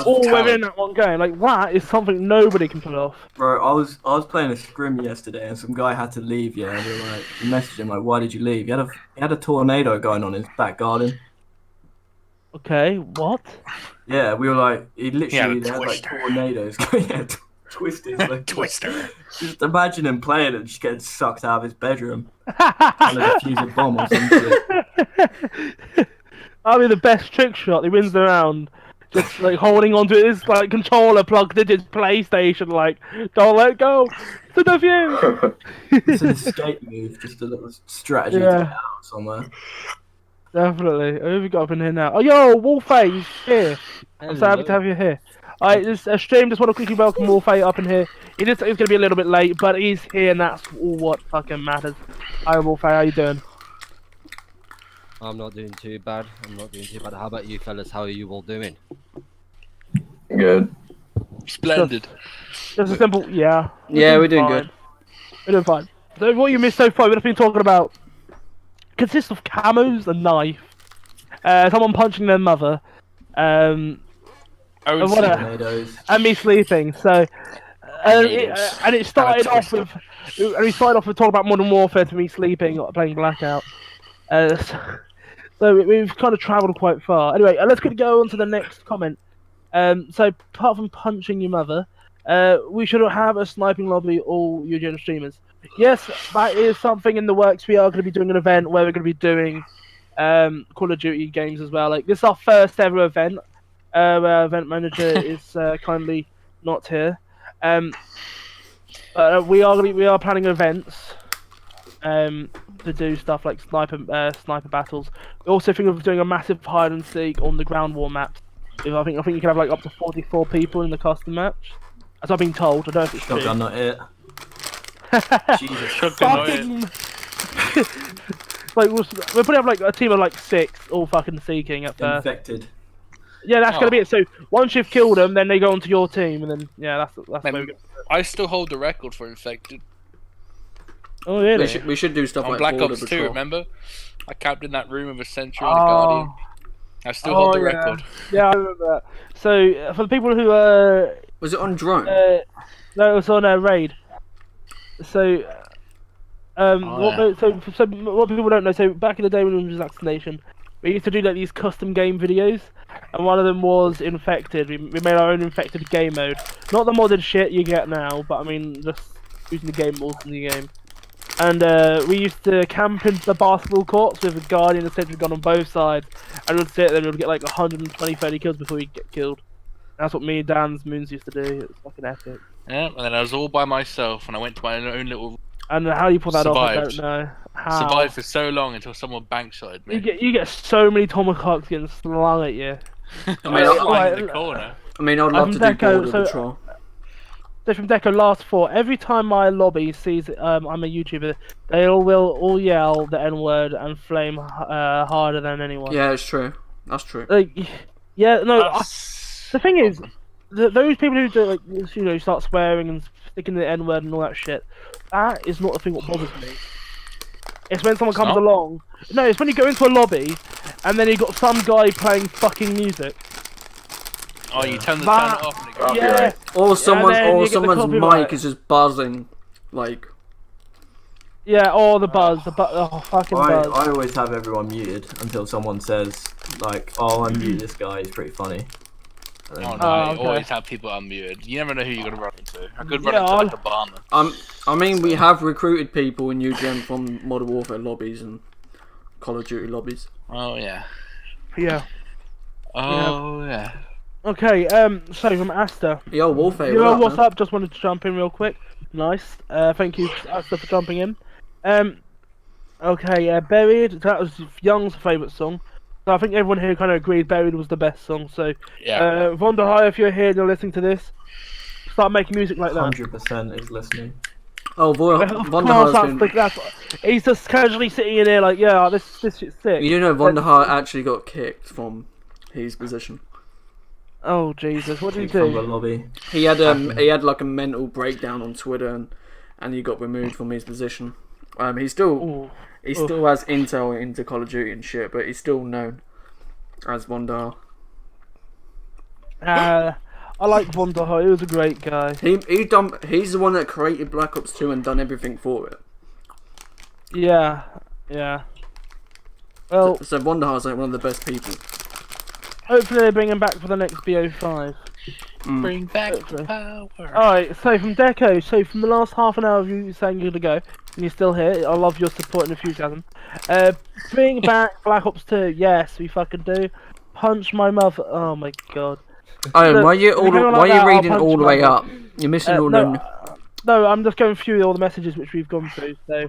All within that one game. That is something nobody can pull off. Bro, I was playing a scrim yesterday, and some guy had to leave. Yeah, and we were like, we messaged him like, "Why did you leave?" He had a tornado going on in his back garden. Okay, what? Yeah, we were like, he literally Yeah, had like Twister. tornadoes. Yeah, twisted. Like, Twister. just imagine him playing it, just getting sucked out of his bedroom, trying to defuse a bomb or some shit. That'll be the best trick shot. He wins the round. Just holding onto his controller plugged into his PlayStation, don't let go. To the view. It's an escape move, just a little strategy to get out somewhere. Definitely. Who have we got up in here now? Oh, yo, Wolfay, he's here. I'm so happy to have you here. Alright, this stream, just want to quickly welcome Wolfay up in here. He's going to be a little bit late, but he's here, and that's all what fucking matters. Hi, Wolfay, how you doing? I'm not doing too bad. How about you fellas? How are you all doing? Good. Splendid. Just a simple, yeah. We're doing good. We're doing fine. So what you missed so far, we've been talking about consists of camos, a knife, someone punching their mother, and Oh, what it's- a- Tornadoes. and me sleeping. So And it started off with, talking about Modern Warfare to me sleeping, playing Blackout. So we've kind of travelled quite far. Anyway, let's go on to the next comment. So apart from punching your mother, we should have a sniping lobby all UGN streamers. Yes, that is something in the works. We are going to be doing an event where we're going to be doing Call of Duty games as well. Like, this is our first ever event. Our event manager is kindly not here. We are planning events to do stuff like sniper battles. We also think of doing a massive hide and seek on the ground war map. I think you can have like up to 44 people in the custom match. As I've been told, I don't know if it's true. Shotgun not it. Jesus. Shotgun not it. Like we'll probably have like a team of like 6 all fucking seeking at first. Infected. Yeah, that's gonna be it. So once you've killed them, then they go onto your team, and then yeah, that's where we're going. I still hold the record for infected. Oh really? We should do stuff On like Black Border Ops 2, Patrol. remember? I camped in that room with a sentry and a guardian. I still hold the record. Yeah, I remember that. So for the people who Was it on drone? no, it was on a raid. So what people don't know. So back in the day when it was vaccination, we used to do like these custom game videos, and one of them was infected. We made our own infected game mode, not the modded shit you get now, but I mean just using the game mods in the game. And we used to camp in the basketball courts with a guardian and sentry gun on both sides, and we'd sit there and we'd get like 120, 30 kills before we'd get killed. That's what me and Dan's Moons used to do. It was fucking epic. Yeah, and then I was all by myself, and I went to my own little. And how you pull that off, I don't Survived. know. How? Survived for so long until someone bankshotted me. You get so many tomahawks getting slung at you. I mean, was I- lying in the corner. I mean, I'd love to do Deco, Border so- Patrol. So from Deco last 4, every time my lobby sees I'm a YouTuber, they all yell the N word and flame harder than anyone. Yeah, it's true. That's true. Like, yeah, no. The thing is, Problem. those people who do like start swearing and sticking the N word and all that shit, that is not the thing what bothers me. It's when someone comes not? along. No, it's when you go into a lobby and then you got some guy playing fucking music. Oh, you turn it That- off and it goes. Yeah. Or someone's then you get the someone's copyright. mic is just buzzing, like. Yeah, or the buzz, oh fucking I buzz. always have everyone muted until someone says like, "Oh, unmute this guy. He's pretty funny." And then- Oh no, Oh, you okay. always have people unmuted. You never know who you're gonna run into. I could run Yeah, into I'll- like a barman. I mean, we have recruited people in UGN from Modern Warfare lobbies and Call of Duty lobbies. Oh yeah. Yeah. Oh yeah. Okay, so from Asta. Yo, Warfare. You know what what's man? up? Just wanted to jump in real quick. Nice. Thank you, Asta, for jumping in. Okay, Buried. That was Young's favourite song. So I think everyone here kind of agreed Buried was the best song. So, Yeah. Von der High, if you're here and you're listening to this, start making music like that. 100% is listening. Oh, boy, Of Von der course, Haar's been. he's just casually sitting in here like, yeah, this shit's sick. You do know Von der Haar actually got kicked from his position. Oh Jesus, what did he From the do? lobby. He had like a mental breakdown on Twitter and he got removed from his position. He still has intel into Call of Duty and shit, but he's still known as Von der Haar. I like Von der High. He was a great guy. He's the one that created Black Ops 2 and done everything for it. Yeah. Well, So Von der Haar's like one of the best people. hopefully they bring him back for the next BO5. Bring back the Hopefully. power. Alright, so from Deco, so from the last half an hour of you saying you're gonna go, and you're still here, I love your support and enthusiasm. Bring back Black Ops 2, yes, we fucking do. Punch my mother, oh my god. Oh, Look, why are you if you go why like are that, you reading I'll all punch the way my- up? You're missing all no, the. no, I'm just going through all the messages which we've gone through, so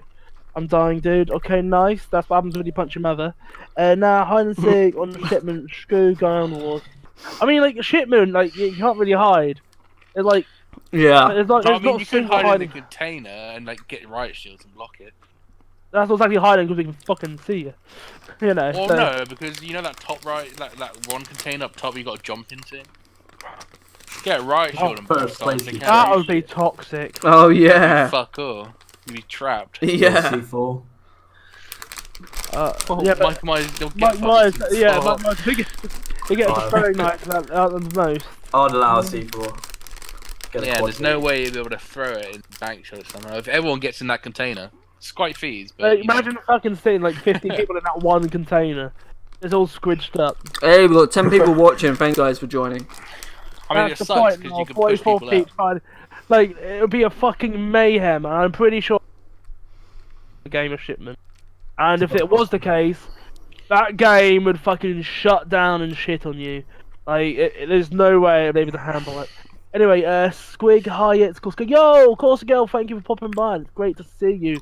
I'm dying, dude. Okay, nice, that's what happens when you punch your mother. Now, hide and seek on the shipment, screw ground wars. I mean, like, shipment, like, you can't really hide. It's like, Yeah. it's like, I there's mean, not you could single hide in hiding. the container and like get riot shields and block it. That's not exactly hiding because we can fucking see you. You know. Well, so, no, because you know that top right, that one container up top you got to jump into. Get a riot shield and first burst on place the you camera. that would be toxic. Oh yeah. Fuck off. You'd be trapped. Yeah. C4. Oh, yeah, but Mike Myers, they'll get Mike Myers, fucking yeah, stop. Mike Myers, he gets a Fine. very nice out of the most. I'd allow a C4. get a Yeah, quad there's no feed. way you'll be able to throw it in bank shot somehow. If everyone gets in that container, it's quite fees, but Like, imagine fucking seeing like 50 people in that one container. It's all squidged up. Hey, we've got 10 people watching. Thank you guys for joining. I mean, it That's the sucks point. because No, you can push 44 people out. feet fine. Like, it would be a fucking mayhem, and I'm pretty sure a game of shipment. And if it was the case, that game would fucking shut down and shit on you. Like, there's no way I'd be able to handle it. Anyway, Squig, hi, it's Corsica. Yo, Corsica, thank you for popping by. It's great to see you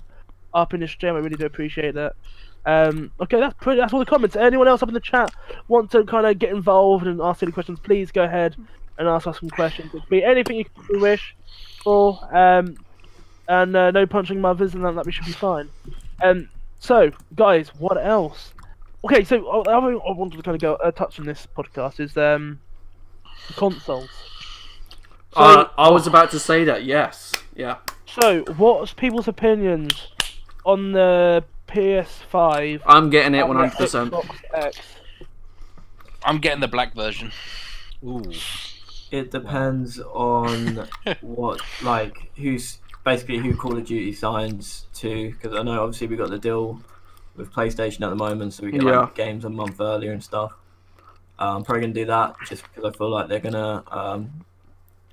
up in the stream. I really do appreciate that. Okay, that's all the comments. Anyone else up in the chat want to kind of get involved and ask any questions? Please go ahead and ask us some questions. It could be anything you wish for. And no punching mothers, and that we should be fine. So, guys, what else? Okay, so I wanted to kind of go touch on this podcast is consoles. So, I was about to say that, yes. Yeah. So, what's people's opinions on the PS5? I'm getting it and the 100%. Xbox X? I'm getting the black version. Ooh. It depends on what, like, who's basically who Call of Duty signs to. Because I know obviously we got the deal with PlayStation at the moment, so we get Yeah. like games a month earlier and stuff. I'm probably gonna do that just because I feel like they're gonna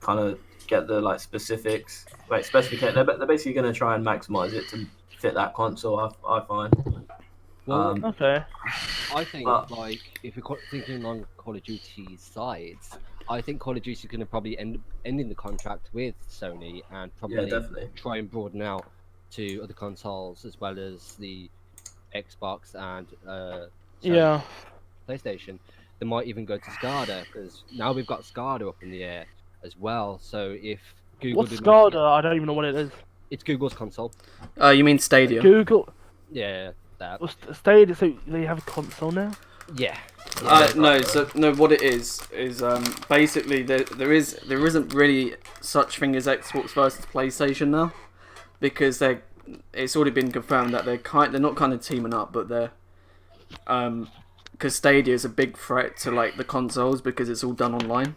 kind of get the like specifics. Wait, specification. They're basically gonna try and maximize it to fit that console. I find. Well, Okay. I think but- like if we're thinking on Call of Duty sides, I think Call of Duty is going to probably ending the contract with Sony and Yeah, probably definitely. try and broaden out to other consoles as well as the Xbox and Sony Yeah. PlayStation. They might even go to SCADA because now we've got SCADA up in the air as well. So if Google What's did SCADA? I don't even know what it is. it's Google's console. You mean Stadia? Google. Yeah, that. What's Stadia? So they have a console now? Yeah. No. What it is basically there isn't really such thing as Xbox versus PlayStation now, because it's already been confirmed that they're not kind of teaming up, but they're because Stadia is a big threat to like the consoles because it's all done online,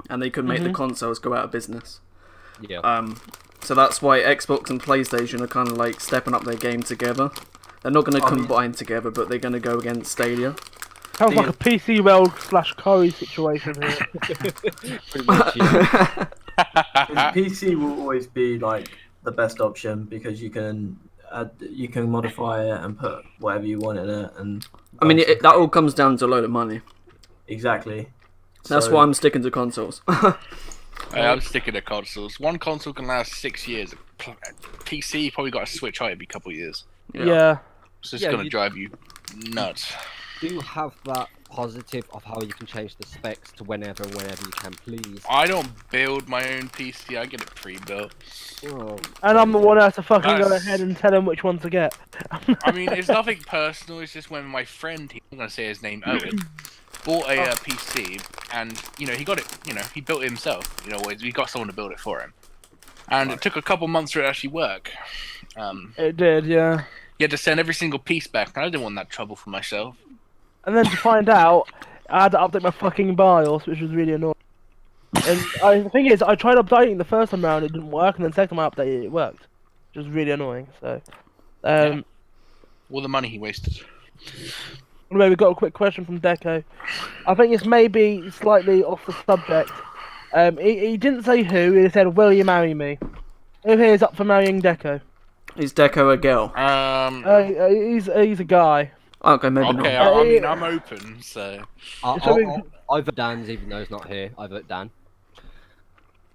and they could make the consoles go out of business. Yeah. So that's why Xbox and PlayStation are kind of like stepping up their game together. They're not going to combine together, but they're going to go against Stadia. Sounds like a PC World / Curry situation here. Pretty much, yeah. PC will always be like the best option because you can modify it and put whatever you want in it, and I mean, that all comes down to a load of money. exactly. That's So- why I'm sticking to consoles. I'm sticking to consoles. One console can last 6 years. PC probably got to switch out every couple of years. Yeah. So it's Yeah, gonna you- drive you nuts. Do have that positive of how you can change the specs to whenever you can, please. I don't build my own PC. I get it pre-built. Oh, And I'm the one who has to fucking go That's- ahead and tell him which one to get. I mean, it's nothing personal. It's just when my friend, I'm gonna say his name, Owen, bought a PC, and he got it. He built it himself. He got someone to build it for him, and it took a couple months for it to actually work. It did, yeah. He had to send every single piece back, and I didn't want that trouble for myself. And then to find out, I had to update my fucking BIOS, which was really annoying. And the thing is, I tried updating the first time around, it didn't work, and then the second time I updated, it worked. Which was really annoying, so... All the money he wasted. Anyway, we've got a quick question from Deco. I think it's maybe slightly off the subject. He didn't say who, he said, will you marry me? Who here is up for marrying Deco? Is Deco a girl? He's a guy. Okay, maybe Okay, not. I mean, I'm open, so... I vote Dan's, even though he's not here. I vote Dan.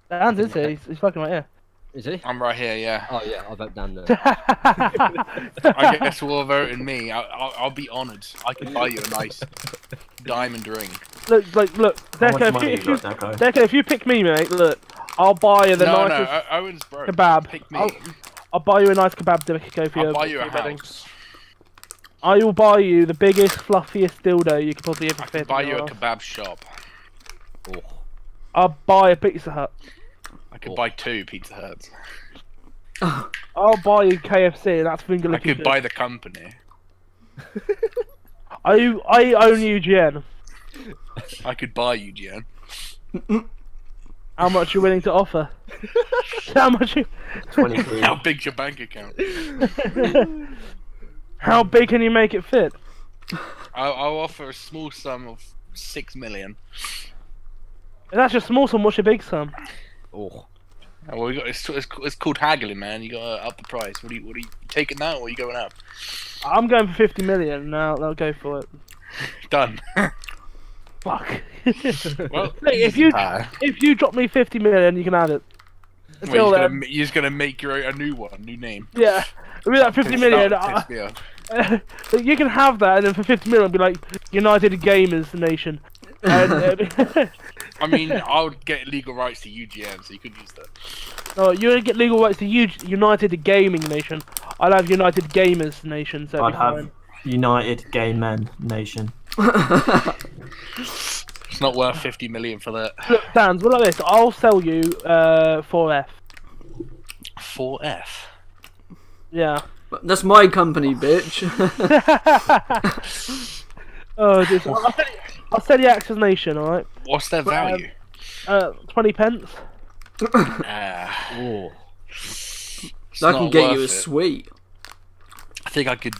Dan's is he? He's fucking right here. Is he? I'm right here, yeah. Oh yeah, I'll vote Dan then. I guess we'll vote in me. I'll be honoured. I can buy you a nice diamond ring. Look, How much Deco, money if you you, got, Deco? Deco, if you pick me, mate, look, I'll buy you the No, nicest Owen's broke. kebab. Pick me. I'll buy you a nice kebab, Deco, for I'll your buy you a your wedding. house. I will buy you the biggest, fluffiest dildo you could possibly ever I fit. can buy in you your a ass. kebab shop. Oh. I'll buy a Pizza Hut. I could buy 2 Pizza Huts. I'll buy you KFC, and that's finger I licking could good. buy the company. I own UGN, I could buy UGN. How much you're willing to offer? How much? 23. How big's your bank account? How big can you make it fit? I'll offer a small sum of 6 million. If that's your small sum, what's your big sum? Oh, Well, it's called haggling, man. You gotta up the price. What are you taking that, or are you going up? I'm going for 50 million. Now I'll go for it. Done. Fuck. Well, Hey, if you drop me 50 million, you can have it. Until well, then, you're just gonna make a new one, new name. yeah. With that 50 million, That piss me off. you can have that, and then for 50 million, be like United Gamers Nation. And, I mean, I'll get legal rights to UGN, so you could use that. no, you're gonna get legal rights to United Gaming Nation. I'd have United Gamers Nation. So I'd have United Gay Men Nation. It's not worth 50 million for that. Look, Dans, what like this? I'll sell you 4F. 4F. Yeah. That's my company, bitch. Oh, just, I'll sell you Access Nation, alright? What's their value? 20 pence. oh. I can get you a suite. I think I could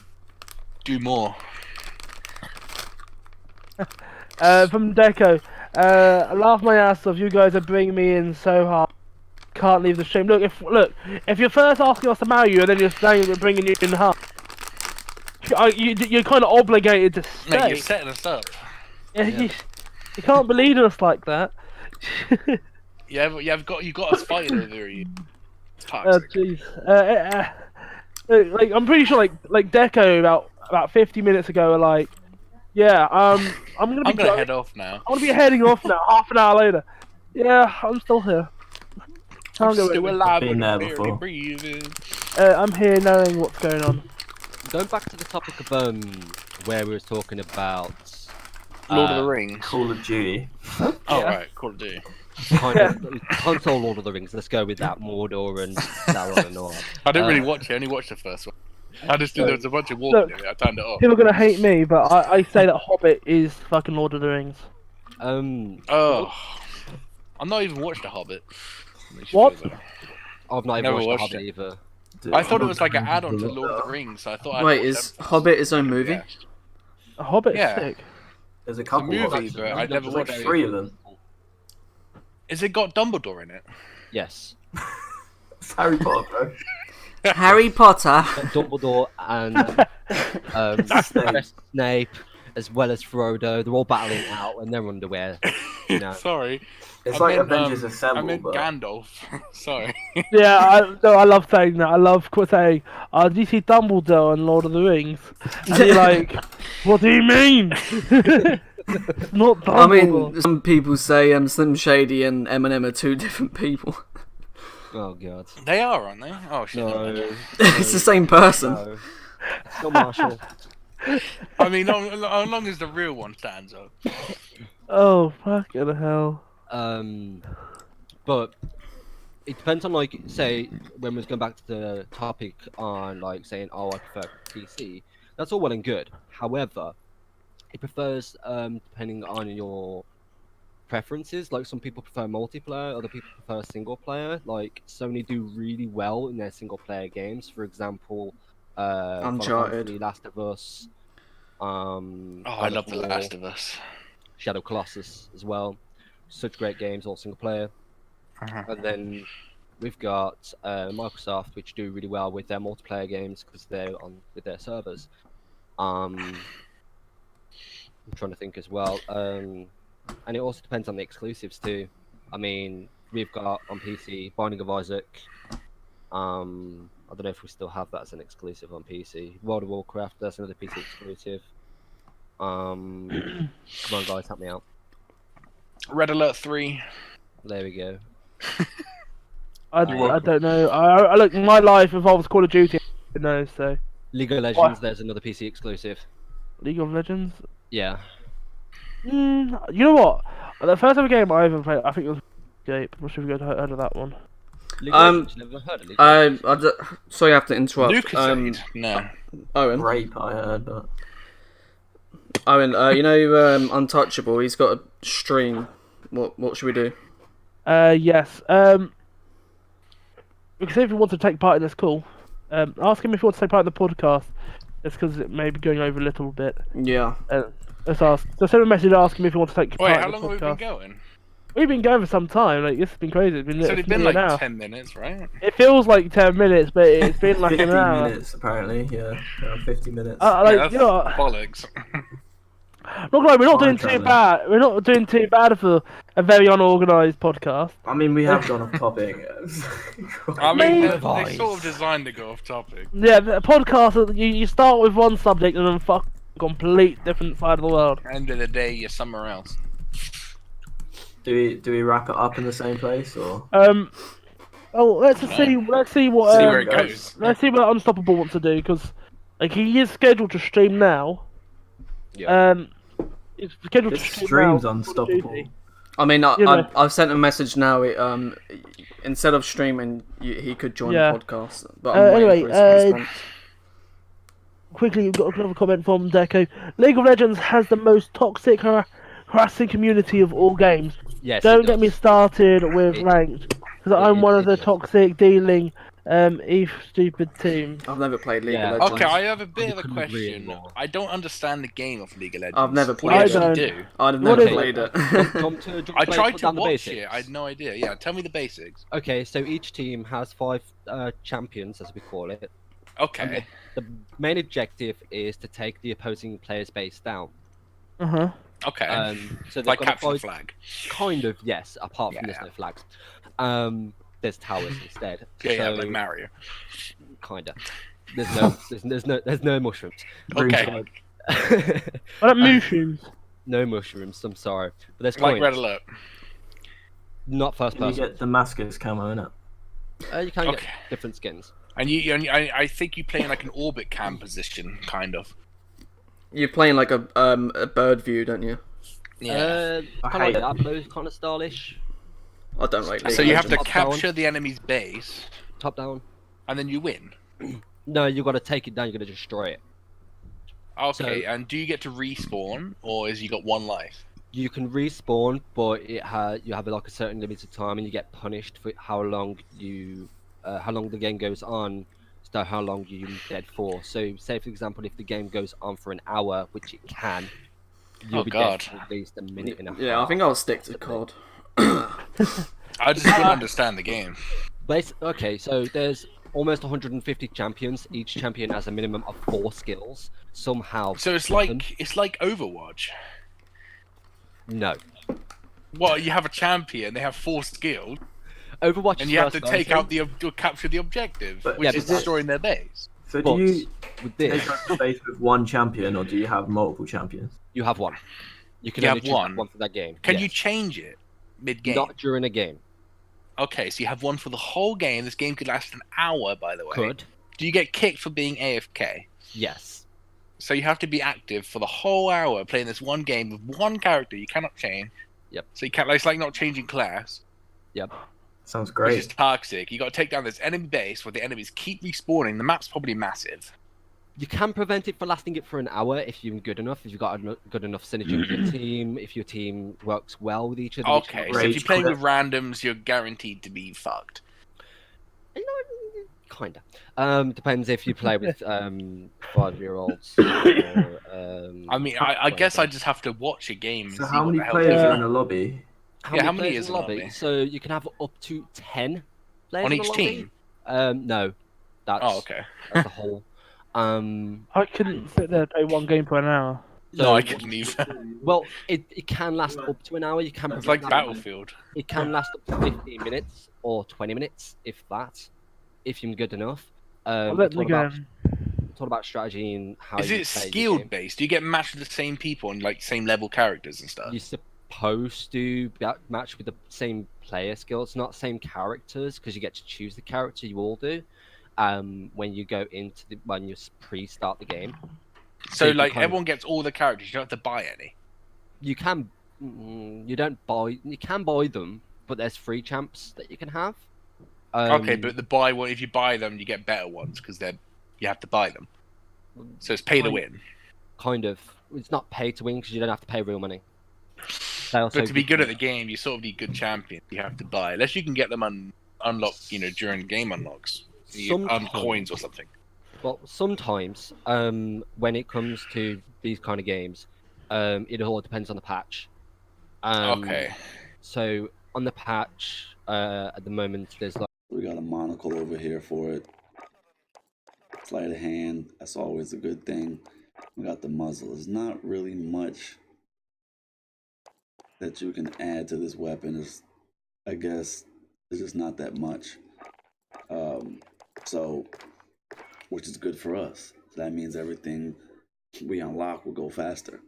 do more. From Deco. I laugh my ass off. You guys are bringing me in so hard. Can't leave the stream. Look, if you're first asking us to marry you and then you're saying we're bringing you in hard, you're kind of obligated to stay. Mate, you're setting us up. Yeah. You can't believe in us like that. You've got us fighting over you. It's toxic. Jeez. Like I'm pretty sure like Deco about 50 minutes ago were like, yeah, I'm gonna head off now. I'm gonna be heading off now. Half an hour later. Yeah, I'm still here. I'm still alive. Been there before. Breathing. I'm here knowing what's going on. Going back to the topic of where we were talking about Lord of the Rings. Call of Duty. Oh Yeah. right, Call of Duty. kind of console Lord of the Rings. Let's go with that. Mordor and Sauron and all. I didn't really watch it. I only watched the first one. I just knew there was a bunch of walking in it. I turned it off. People are gonna hate me, but I say that Hobbit is fucking Lord of the Rings. Oh, I've not even watched The Hobbit. What? I've not even Never watched The watched Hobbit it. either. I thought it was like an add-on to Lord of the Rings. So I thought. Wait, is Hobbit his own movie? Yeah. A Hobbit's Yeah. sick. There's a couple movie, of but I never There's like watched it. 3 of them. Is it got Dumbledore in it? Yes. It's Harry Potter, bro. Harry Potter. Dumbledore and Snape, as well as Frodo. They're all battling out in their underwear. You know. Sorry. It's I like meant, Avengers I Assemble, meant but Gandalf. Sorry. Yeah, I love saying that. I love saying, "Did you see Dumbledore in Lord of the Rings?" And you're like, "What do you mean?" It's not I Dumbledore. mean, some people say Slim Shady and Eminem are two different people. Oh god. They are, aren't they? Oh shit. No. It's the same person. No. Still Marshall. I mean, as long as the real one stands up. Oh fucking hell! But it depends on, like, say, when we're going back to the topic on, like, saying, oh, I prefer PC. That's all well and good. However, it prefers, depending on your preferences. Like, some people prefer multiplayer, other people prefer single player. Like, Sony do really well in their single player games. For example, Uncharted, The Last of Us. Oh, I love The Last of Us. Shadow Colossus as well. Such great games, all single player. And then we've got Microsoft, which do really well with their multiplayer games because they're on with their servers. I'm trying to think as well. And it also depends on the exclusives too. I mean, we've got on PC Binding of Isaac. I don't know if we still have that as an exclusive on PC. World of Warcraft, that's another PC exclusive. Come on, guys, help me out. Red Alert 3. There we go. I don't know. I look. My life involves Call of Duty. No, so League of Legends, there's another PC exclusive. League of Legends. Yeah. You know what? The first ever game I ever played, I think it was Escape. I'm not sure if you guys heard of that one. League of Legends, you never heard of League of Legends? Sorry, I have to interrupt. Lucasade. No. Owen. Rape, I heard, but Owen, you know Untouchable. He's got a stream. What should we do? Yes. We can see if he wants to take part in this call. Ask him if he wants to take part in the podcast. Just because it may be going over a little bit. Yeah. Let's ask. So send him a message. Ask him if he wants to take part Wait, in how the long have we podcast. been going? We've been going for some time. Like this has been crazy. It's been, So it's it's been nearly like an hour. 10 minutes, right? It feels like 10 minutes, but it's been like 50 an hour. minutes apparently. Yeah, 50 minutes. Like, Yeah, that's you know, bollocks. not like we're not doing Time too traveling. bad. We're not doing too bad for a very unorganised podcast. I mean, we have gone off topic. I mean, they Voice. sort of designed to go off topic. Yeah, the podcast. You start with one subject and then fuck a complete different side of the world. End of the day, you're somewhere else. do we wrap it up in the same place or? Oh, let's just see. Let's see what. See where it goes. Let's see what Unstoppable wants to do because, like, he is scheduled to stream now. Yeah. It's scheduled This to stream stream's now. unstoppable. I mean, You know. I've sent a message now. Instead of streaming, he could join Yeah. the podcast. But I'm waiting Anyway, for his response. Quickly, we've got another comment from Deco. League of Legends has the most toxic, harassing community of all games. Yes. Don't it get me does. started with It- ranked, because I'm one of the does. toxic, dealing, stupid team. I've never played League Yeah. of Legends. Okay, I have a bit of a couldn't agree question. more. I don't understand the game of League of Legends. I've never What played do you it. actually I do? I've What never is played it. I tried to down the watch basics. it. I had no idea. Yeah, tell me the basics. Okay, so each team has 5 champions, as we call it. Okay. The main objective is to take the opposing player's base down. Okay. So they've Like got to capture the fight, flag. kind of, yes. Apart from Yeah. there's no flags. There's towers instead. Yeah, yeah, so, like Mario. kinda. There's no mushrooms. Okay. I like mushrooms. No mushrooms. I'm sorry, but there's Like coins. Red Alert. Not first You person. get Damascus camo in it. You can Okay. get different skins. And I think you play in like an orbit cam position, kind of. You're playing like a bird view, don't you? Yeah. I Kind hate of like it. Diablo kind of stylish. I don't like League So of you have to Legends. Top down. capture the enemy's base, Top down. and then you win. No, you got to take it down. You got to destroy it. Okay. So- And do you get to respawn, or is you got one life? You can respawn, but you have like a certain limited time, and you get punished for how long the game goes on. So how long you're dead for. So, say for example, if the game goes on for an hour, which it can, you'll Oh, be God. dead for at least a minute and a half. Yeah, I think I'll stick to COD. I just couldn't understand the game. Okay, so there's almost 150 champions. Each champion has a minimum of 4 skills. Somehow. So it's seven. like Overwatch. No. Well, you have a champion, they have 4 skills, Overwatch. and you have to take out capture the objective, But- which Yeah, is but- destroying their base. So But do you with take this, up space with one champion or do you have multiple champions? you have one. You can You only have choose one? one for that game. Can you Yes. change it mid-game? Not during a game. Okay, so you have one for the whole game. This game could last an hour, by the way. Could. Do you get kicked for being AFK? Yes. So you have to be active for the whole hour playing this one game with one character. You cannot change. Yep. So you can't. It's like not changing class, Yep. Sounds which is great. toxic. You got to take down this enemy base where the enemies keep respawning. The map's probably massive. You can prevent it from lasting it for an hour if you're good enough. If you've got good enough synergy with your team. If your team works well with each other. which Okay, is so if Rage you're playing quit. with randoms, you're guaranteed to be fucked. Kinda. Depends if you play with 5-year-olds. Or, I mean, I guess I just have to watch a game. And So see how what many the hell players goes are on. in a lobby? How Yeah, many how many players is in the in the lobby? lobby? So you can have up to 10 players On in the each lobby. team? No, that's Oh, okay. as a whole. I couldn't sit there and play one game for an hour. No, I couldn't either. Well, it can last up to an hour. You can It's prevent like that. Battlefield. It can last up to 15 minutes or 20 minutes, if that, if you're good enough. I'll let me go. It's all about strategy and how Is you it play your skilled game. based? Do you get matched with the same people and like same level characters and stuff? You're supposed to match with the same player skills, not same characters, because you get to choose the character. You all do. When you go into when you pre-start the game, So you like kind of- everyone gets all the characters. You don't have to buy any. you can. You don't buy. You can buy them, but there's free champs that you can have. Okay, but the buy one, if you buy them, you get better ones because you have to buy them. So it's pay to win. Kind of. It's not pay to win because you don't have to pay real money. They also But to be give good you- at the game, you sort of need good champions. You have to buy, unless you can get them unlocked, during game unlocks, coins or something. Well, sometimes when it comes to these kind of games, it all depends on the patch. Okay. So on the patch, at the moment, there's like We got a monocle over here for it. Sleight of hand, that's always a good thing. We got the muzzle. There's not really much that you can add to this weapon. I guess it's just not that much. So, which is good for us. So that means everything we unlock will go faster.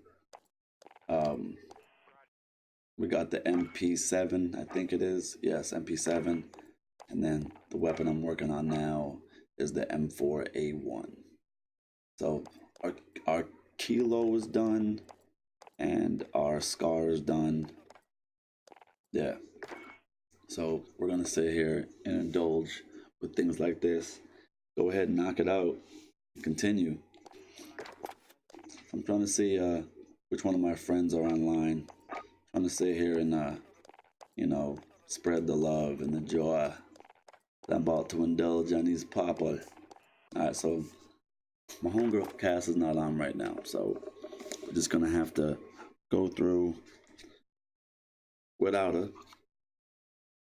We got the MP7, I think it is. Yes, MP7. And then the weapon I'm working on now is the M4A1. So our kilo is done and our scar is done. Yeah. So we're gonna sit here and indulge with things like this. Go ahead and knock it out. Continue. I'm trying to see which one of my friends are online. Trying to sit here and spread the love and the joy. I'm about to indulge on these people. Alright, so my homegirl cast is not on right now, so we're just gonna have to go through without her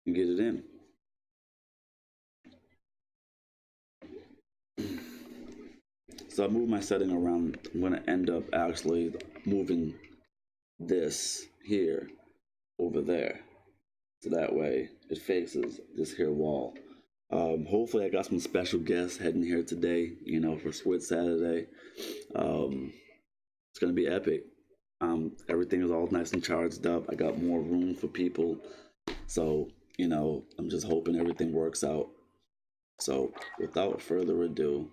and get it in. So I moved my setting around. I'm gonna end up actually moving this here over there. So that way it faces this here wall. Hopefully I got some special guests heading here today, for Switch Saturday. It's gonna be epic. Everything is all nice and charged up. I got more room for people. So, I'm just hoping everything works out. So without further ado,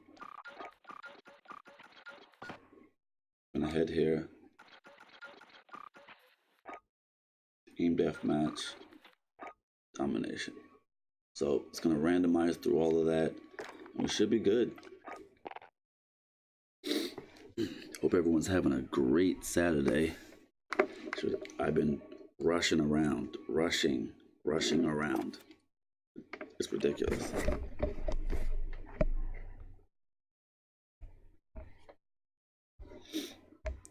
I'm gonna head here. Team deathmatch, domination. So it's gonna randomize through all of that, and we should be good. Hope everyone's having a great Saturday. I've been rushing around. It's ridiculous.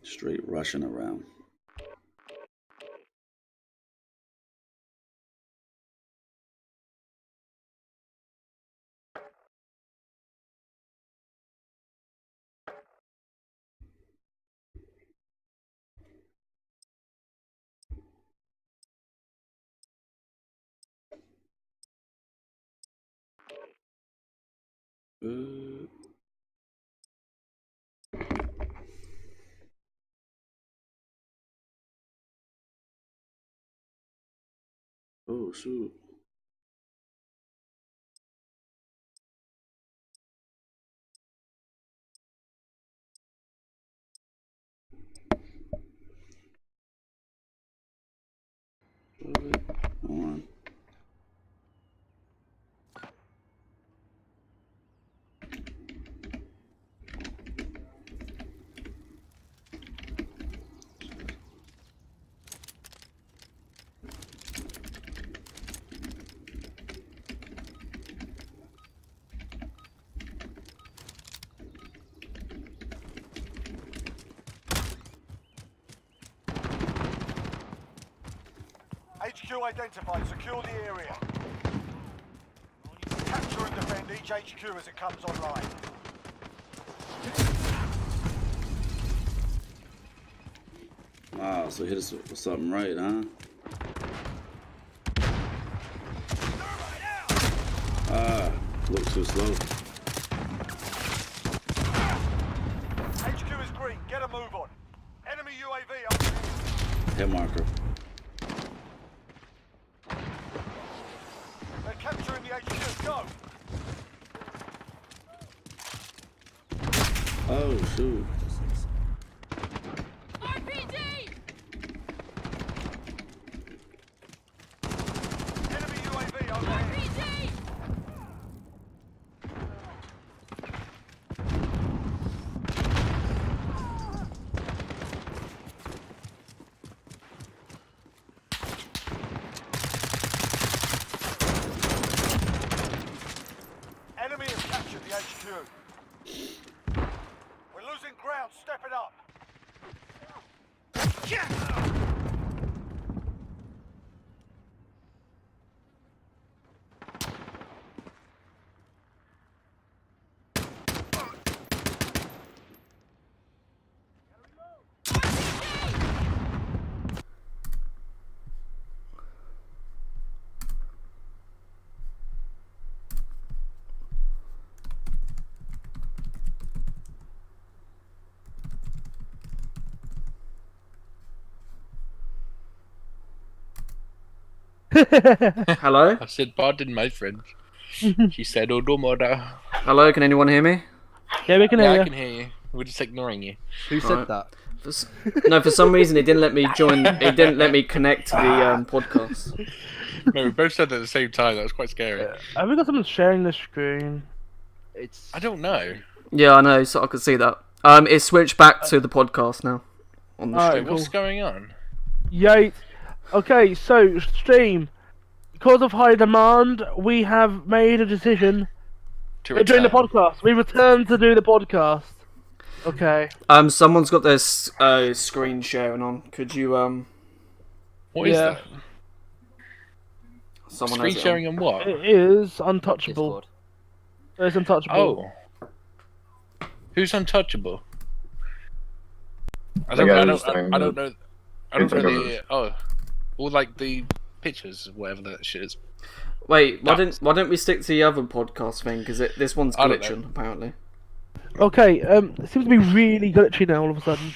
Straight rushing around. Oh shoot. Hold on. HQ identified. Secure the area. Capture and defend each HQ as it comes online. Wow, so hit us with something right, huh? Look too slow. HQ is green. Get a move on. Enemy UAV up. Hit marker. They're capturing the HQ. Go. Oh shoot. Enemy UAV overhead. Hello? I said pardon, my friend. She said odomoda. Hello, can anyone hear me? Yeah, we can Yeah, hear I you. can hear you. We're just ignoring you. Who said Right. that? No, for some reason it didn't let me join. It didn't let me connect to the podcast. No, we both said that at the same time. That was quite scary. Have we got someone sharing the screen? It's. I don't know. Yeah, I know. So I could see that. It switched back to the podcast now. On the Alright, stream. Wait, what's going on? Yate. Okay, so stream. Because of high demand, we have made a decision. To We're doing the return. podcast. We returned to do the podcast. Okay. Someone's got their screen sharing on. Could you What is Yeah. that? Someone Screen has it sharing on what? It is untouchable. Discord. It's untouchable. Oh. Who's untouchable? I The don't, guy I who's don't, doing I don't know. I don't Green know Fingers. the. Oh. All like the pictures, whatever that shit is. Wait, why That's- don't we stick to the other podcast thing? Because this one's I don't glitching apparently. Okay, it seems to be really glitchy now all of a sudden.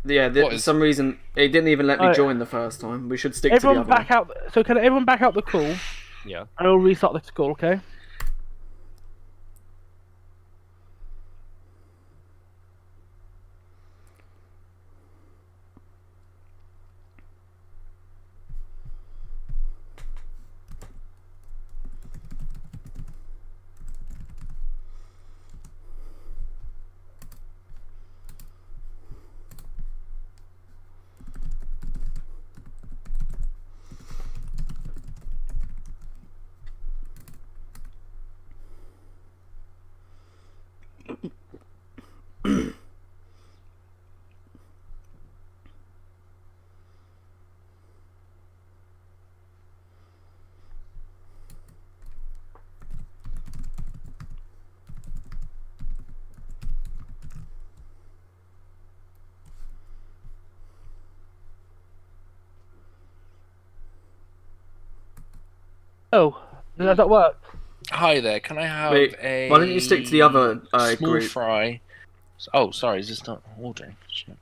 Yeah, What for is- some reason it didn't even let me Alright. join the first time. We should stick Everyone to the other back out. So can everyone back out the call? Yeah. And we'll restart the call, okay? Oh, does that work? Hi there. Can I have Wait, a? why don't you stick to the other small group? fry? Oh, sorry. Is this not ordering? Shit.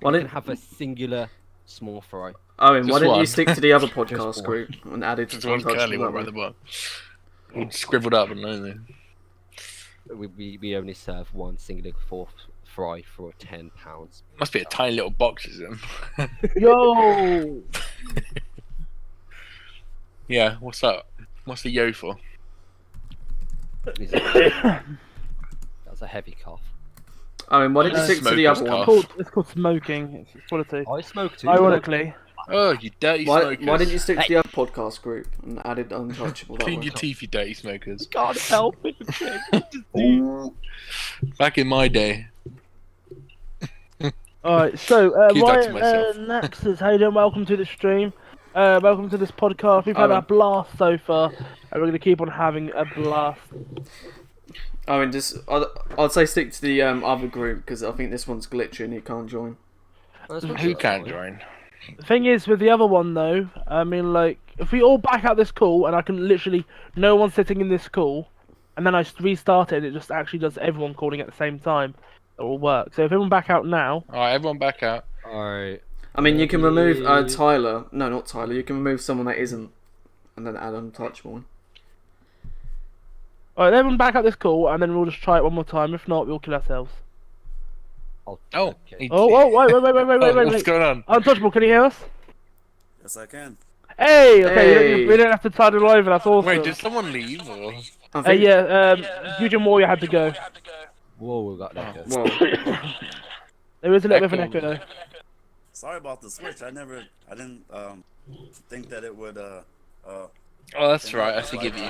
Why You don't can have a singular small fry. Owen? Why Just don't you one. stick to the other Just podcast one. group and add it to There's one curly one Untouchable? right at the bottom. All scribbled up and then. We only serve one singular fry for £10. Must be a tiny little boxes then. Yo! Yeah. What's up? What's the yo for? Is it- That's a heavy cough. Owen, why don't you stick to the Smoker's other cough. one? It's called smoking. It's quality. I smoke too. Ironically. Oh, you dirty Why smokers! don't you stick to the other podcast group and add it Untouchable? That Clean way? your teeth, you dirty smokers. Can't help it. Back in my day. Alright, so, Keep that to Ryan myself. Naxus, how you doing? Welcome to the stream. Welcome to this podcast. We've had a blast so far, and we're going to keep on having a blast. Owen, I'd say stick to the other group because I think this one's glitching. You can't join. Who can't join? The thing is, with the other one though, I mean, like, if we all back out this call, and I can literally, no one's sitting in this call, and then I restart it, and it just actually does everyone calling at the same time, it will work. So if everyone back out now, Alright, everyone back out. Alright. I mean, you can remove Tyler. No, not Tyler. You can remove someone that isn't, and then add Untouchable one. alright, everyone back out this call, and then we'll just try it one more time. If not, we'll kill ourselves. Oh, Okay. Oh, wait, Oh, what's wait. going on? Untouchable, can you hear us? Yes, I can. Hey, okay, Hey. we don't have to tie it over. That's awesome. Wait, did someone leave? Or... I think, UGN Warrior had to go. Whoa, we got that. Well, There is a little bit of an Echo. echo though. Sorry about the switch. I didn't think that it would Oh, that's right. I forgive you.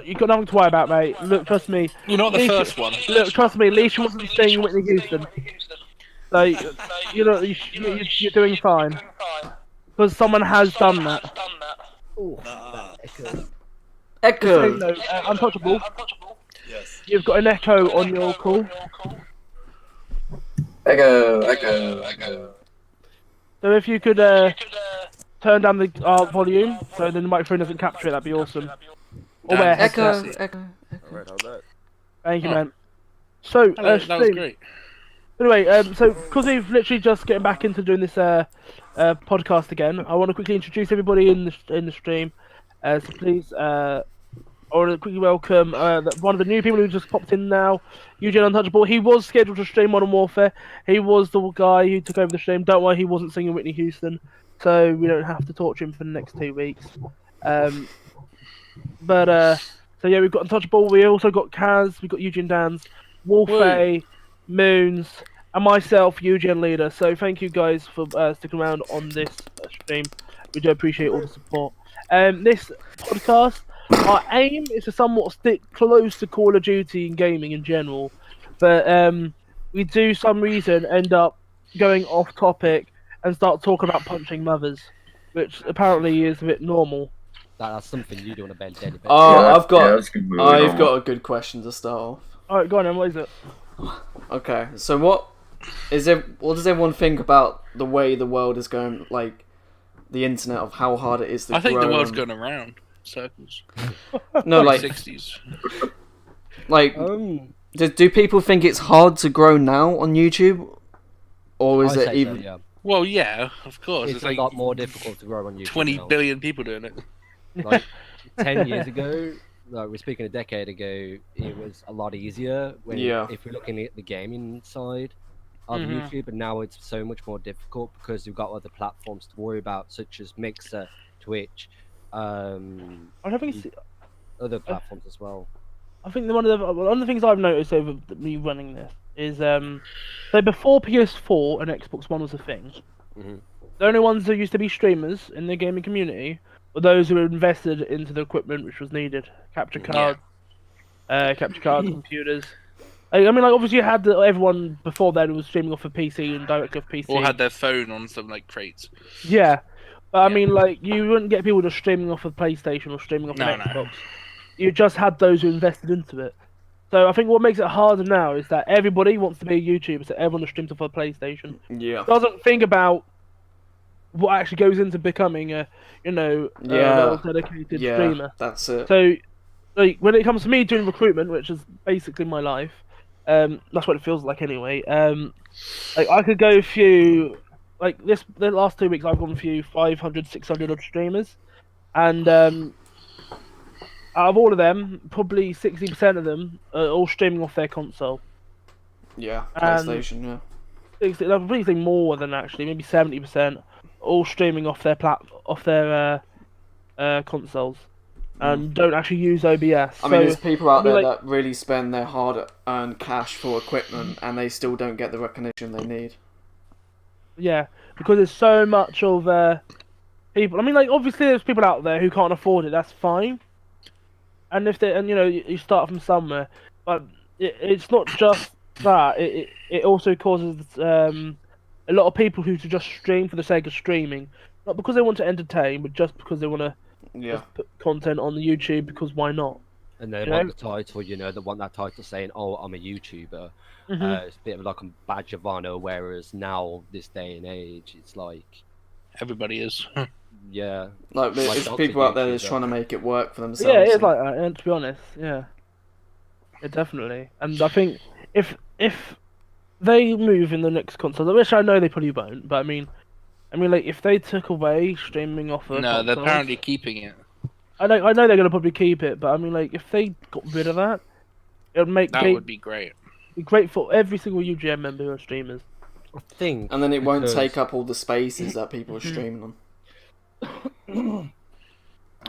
You've got nothing to worry about, mate. Look, trust me. You're not the Leisha- first one. Look, trust me. Leisha wasn't staying in Whitney Houston, so you know you're doing fine. Because someone has done that. Echo. No, Untouchable. yes. You've got an echo on your call. Echo. So if you could turn down the volume so then the microphone doesn't capture it, that'd be awesome. Or wear a Echo. headset. Echo. Alright, how's that? Thank you, Oh. man. So, Hello, that was stream. great. Anyway, so because we've literally just getting back into doing this podcast again. I want to quickly introduce everybody in the stream. So please, I want to quickly welcome one of the new people who just popped in now, UGN Untouchable. He was scheduled to stream Modern Warfare. He was the guy who took over the stream. Don't worry, he wasn't singing Whitney Houston, so we don't have to torture him for the next 2 weeks. So yeah, we've got Untouchable. We also got Kaz. We've got Eugene Dans, Wolfay, Moons, and myself, UGN Leader. So thank you guys for sticking around on this stream. We do appreciate all the support. This podcast, our aim is to somewhat stick close to Call of Duty and gaming in general, but we do some reason end up going off topic and start talking about punching mothers, which apparently is a bit normal. That's something you do on a daily basis. Oh, I've that's completely got normal. a good question to start off. Alright, go on then, what is it? Okay, so what does everyone think about the way the world is going, like the internet, of how hard it is to I think the grow world's and- going around circles. No, like 60s. like do people think it's hard to grow now on YouTube, or is I'd it say even? so, yeah. Well, yeah, of course. It's It's a like lot more difficult to grow on YouTube 20 now. billion people doing it. Like 10 years ago, like we're speaking a decade ago, it was a lot easier. If we're looking at the gaming side of YouTube, and now it's so much more difficult because you've got other platforms to worry about, such as Mixer, Twitch, I don't think it's. other platforms as well. I think one of the things I've noticed over me running this is so before PS4 and Xbox One was a thing, the only ones that used to be streamers in the gaming community were those who were invested into the equipment which was needed, capture cards, computers. I mean, like obviously you had everyone before then who was streaming off a PC and directly off PC. Or had their phone on some like crates. Yeah, but I mean, like you wouldn't get people just streaming off a PlayStation or streaming off an No. Xbox. You just had those who invested into it. So I think what makes it harder now is that everybody wants to be a YouTuber, so everyone streams off a PlayStation. Yeah. Doesn't think about what actually goes into becoming a, well-dedicated streamer. That's it. So, like when it comes to me doing recruitment, which is basically my life, that's what it feels like anyway. Like I could go through, like the last 2 weeks I've gone through 500, 600 odd streamers, and out of all of them, probably 60% of them are all streaming off their console. Yeah, PlayStation. Yeah. I'm probably saying more than actually, maybe 70%, all streaming off their consoles, and don't actually use OBS. I mean, there's people out there that really spend their hard-earned cash for equipment, and they still don't get the recognition they need. Yeah, because there's so much of people. I mean, like obviously there's people out there who can't afford it. That's fine. And if they, you start from somewhere, but it's not just that. It also causes a lot of people who just stream for the sake of streaming, not because they want to entertain, but just because they want to just put content on the YouTube because why not? And they want the title, they want that title saying, "Oh, I'm a YouTuber." It's a bit of like a badge of honor. Whereas now, this day and age, it's like everybody is. Yeah, like there's people out there that's trying to make it work for themselves. Yeah, it's like that. And to be honest, yeah, definitely. And I think if they move in the next console, which I know they probably won't, but I mean, like if they took away streaming off of no, they're apparently keeping it. I know they're gonna probably keep it, but I mean, like if they got rid of that, it would make would be great. Be great for every single UGN member who are streamers. I think, and then it won't take up all the spaces that people are streaming on.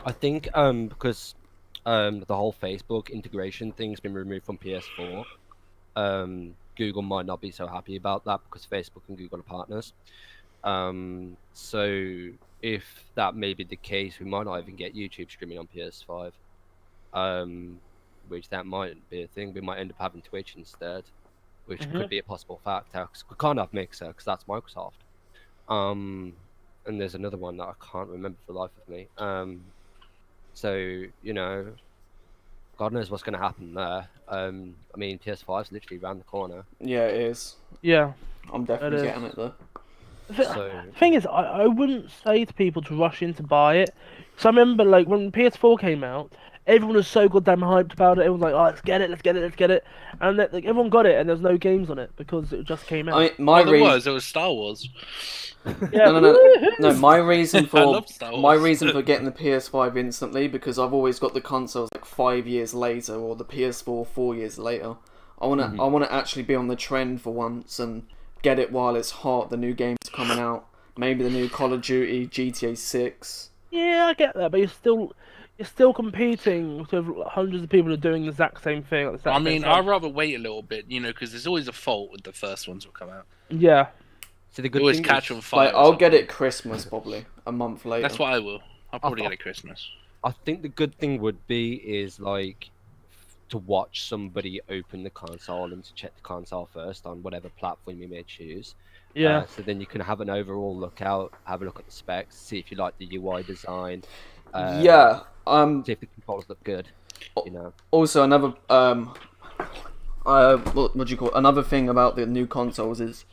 I think because the whole Facebook integration thing's been removed from PS4, Google might not be so happy about that because Facebook and Google are partners. So if that may be the case, we might not even get YouTube streaming on PS5, which that might be a thing. We might end up having Twitch instead, which could be a possible factor. Cause we can't have Mixer because that's Microsoft. And there's another one that I can't remember for the life of me. So, God knows what's going to happen there. I mean, PS5's literally around the corner. Yeah, it is. Yeah. I'm definitely getting it, though. The thing is, I wouldn't say to people to rush in to buy it. So I remember, like, when PS4 came out, everyone was so goddamn hyped about it. Everyone was like, "Oh, let's get it, let's get it, let's get it," and like everyone got it, and there's no games on it because it just came out. I mean, my Well, there reason. was. It was Star Wars. Yeah, No. My reason I for love Star my Wars. reason for getting the PS5 instantly because I've always got the consoles like 5 years later or the PS4 4 years later. I wanna actually be on the trend for once and get it while it's hot. The new games coming out, maybe the new Call of Duty, GTA 6. yeah, I get that, but you're still competing with hundreds of people who are doing the exact same thing. At the exact I same mean, time. I'd rather wait a little bit, because there's always a fault with the first ones that come out. Yeah. So the They good always thing catch is, on fire. Like or I'll get something. it Christmas probably a month later. That's what I will. I'll probably get it Christmas. I think the good thing would be is like to watch somebody open the console and to check the console first on whatever platform you may choose. Yeah. So then you can have an overall look out, have a look at the specs, see if you like the UI design. Yeah. See if the controls look good. You know. Also, another what do you call it? Another thing about the new consoles is,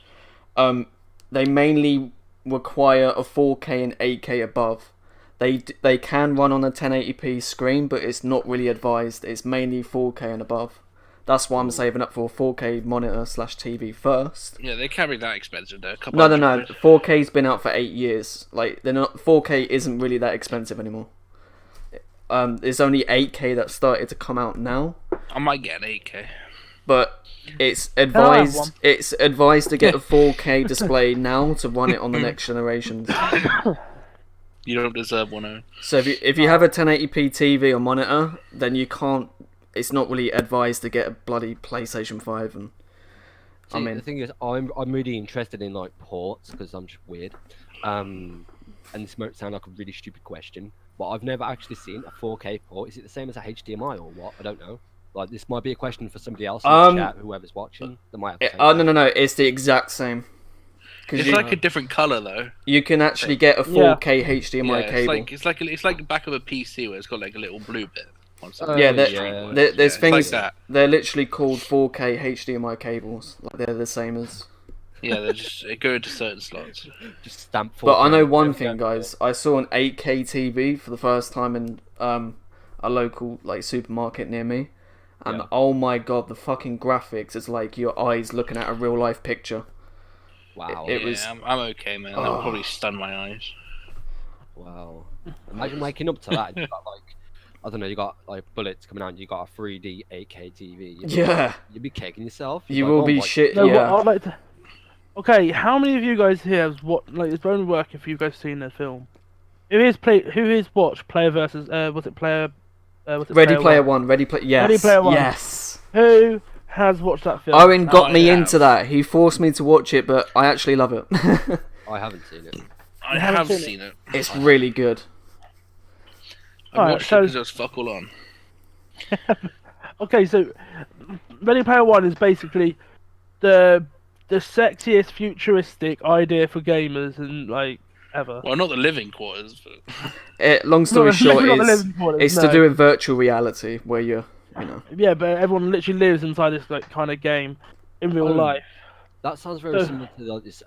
they mainly require a 4K and 8K above. They can run on a 1080p screen, but it's not really advised. It's mainly 4K and above. That's why I'm saving up for a 4K monitor / TV first. Yeah, they can't be that expensive though. No. 4K's been out for 8 years. Like they're not. 4K isn't really that expensive anymore. There's only 8K that started to come out now. I might get an 8K. But it's I have one? advised. It's advised to get a 4K display now to run it on the next generations. You don't deserve one, Owen. So if you have a 1080p TV or monitor, then you can't. It's not really advised to get a bloody PlayStation 5. And See, the thing is, I'm really interested in like ports because I'm just weird. And this might sound like a really stupid question, but I've never actually seen a 4K port. Is it the same as a HDMI or what? I don't know. Like this might be a question for somebody else in the chat, whoever's watching. They might have. No. It's the exact same. It's like a different color though. You can actually get a 4K HDMI Yeah, cable. it's like the back of a PC where it's got like a little blue bit. There's things like that. They're literally called 4K HDMI cables. Like they're the same as. Yeah, they go into certain slots. Just stamp. But I know one thing, guys. I saw an 8K TV for the first time in a local like supermarket near me, and oh my god, the fucking graphics! It's like your eyes looking at a real life picture. Wow. It was. I'm okay, man. That'll probably stun my eyes. Wow. Imagine waking up to that. And you got like, I don't know, you got like bullets coming out. And you got a 3D 8K TV. You'd be kicking yourself. You will be shit. No, yeah. what I'd like to... Okay, how many of you guys here has it's only work if you guys seen the film? Who is watched Player versus was it Player Ready Player One. Ready Player. Yes. Ready Player One. Yes. Who has watched that film? Owen got me into that. He forced me to watch it, but I actually love it. I haven't seen it. I have seen it. It's really good. I watched it because it was fuck all on. Okay, so Ready Player One is basically the sexiest futuristic idea for gamers and like ever. Well, not the living quarters, but Long story short, not the is living quarters, it's no. to do with virtual reality, where you know. Yeah, but everyone literally lives inside this like kind of game in real life. That sounds very similar to like this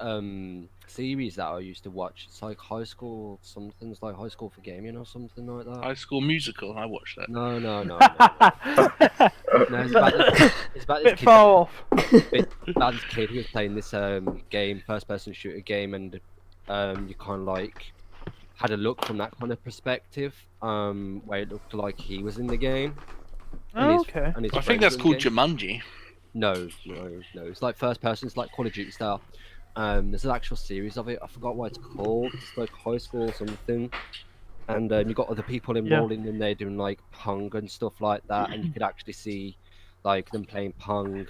series that I used to watch. It's like High School something's like High School for Gaming or something like that. High School Musical. I watched that. No. No, it's about this kid. Far off. About this kid who was playing this game, first-person shooter game, and you kind of like had a look from that kind of perspective, where it looked like he was in the game. Oh, okay. And his I think friends that's were in called the game. Jumanji. No. It's like first person. It's like Call of Duty style. There's an actual series of it. I forgot what it's called. It's like High School or something. And you got other people enrolled in there doing like Pong and stuff like that. And you could actually see like them playing Pong.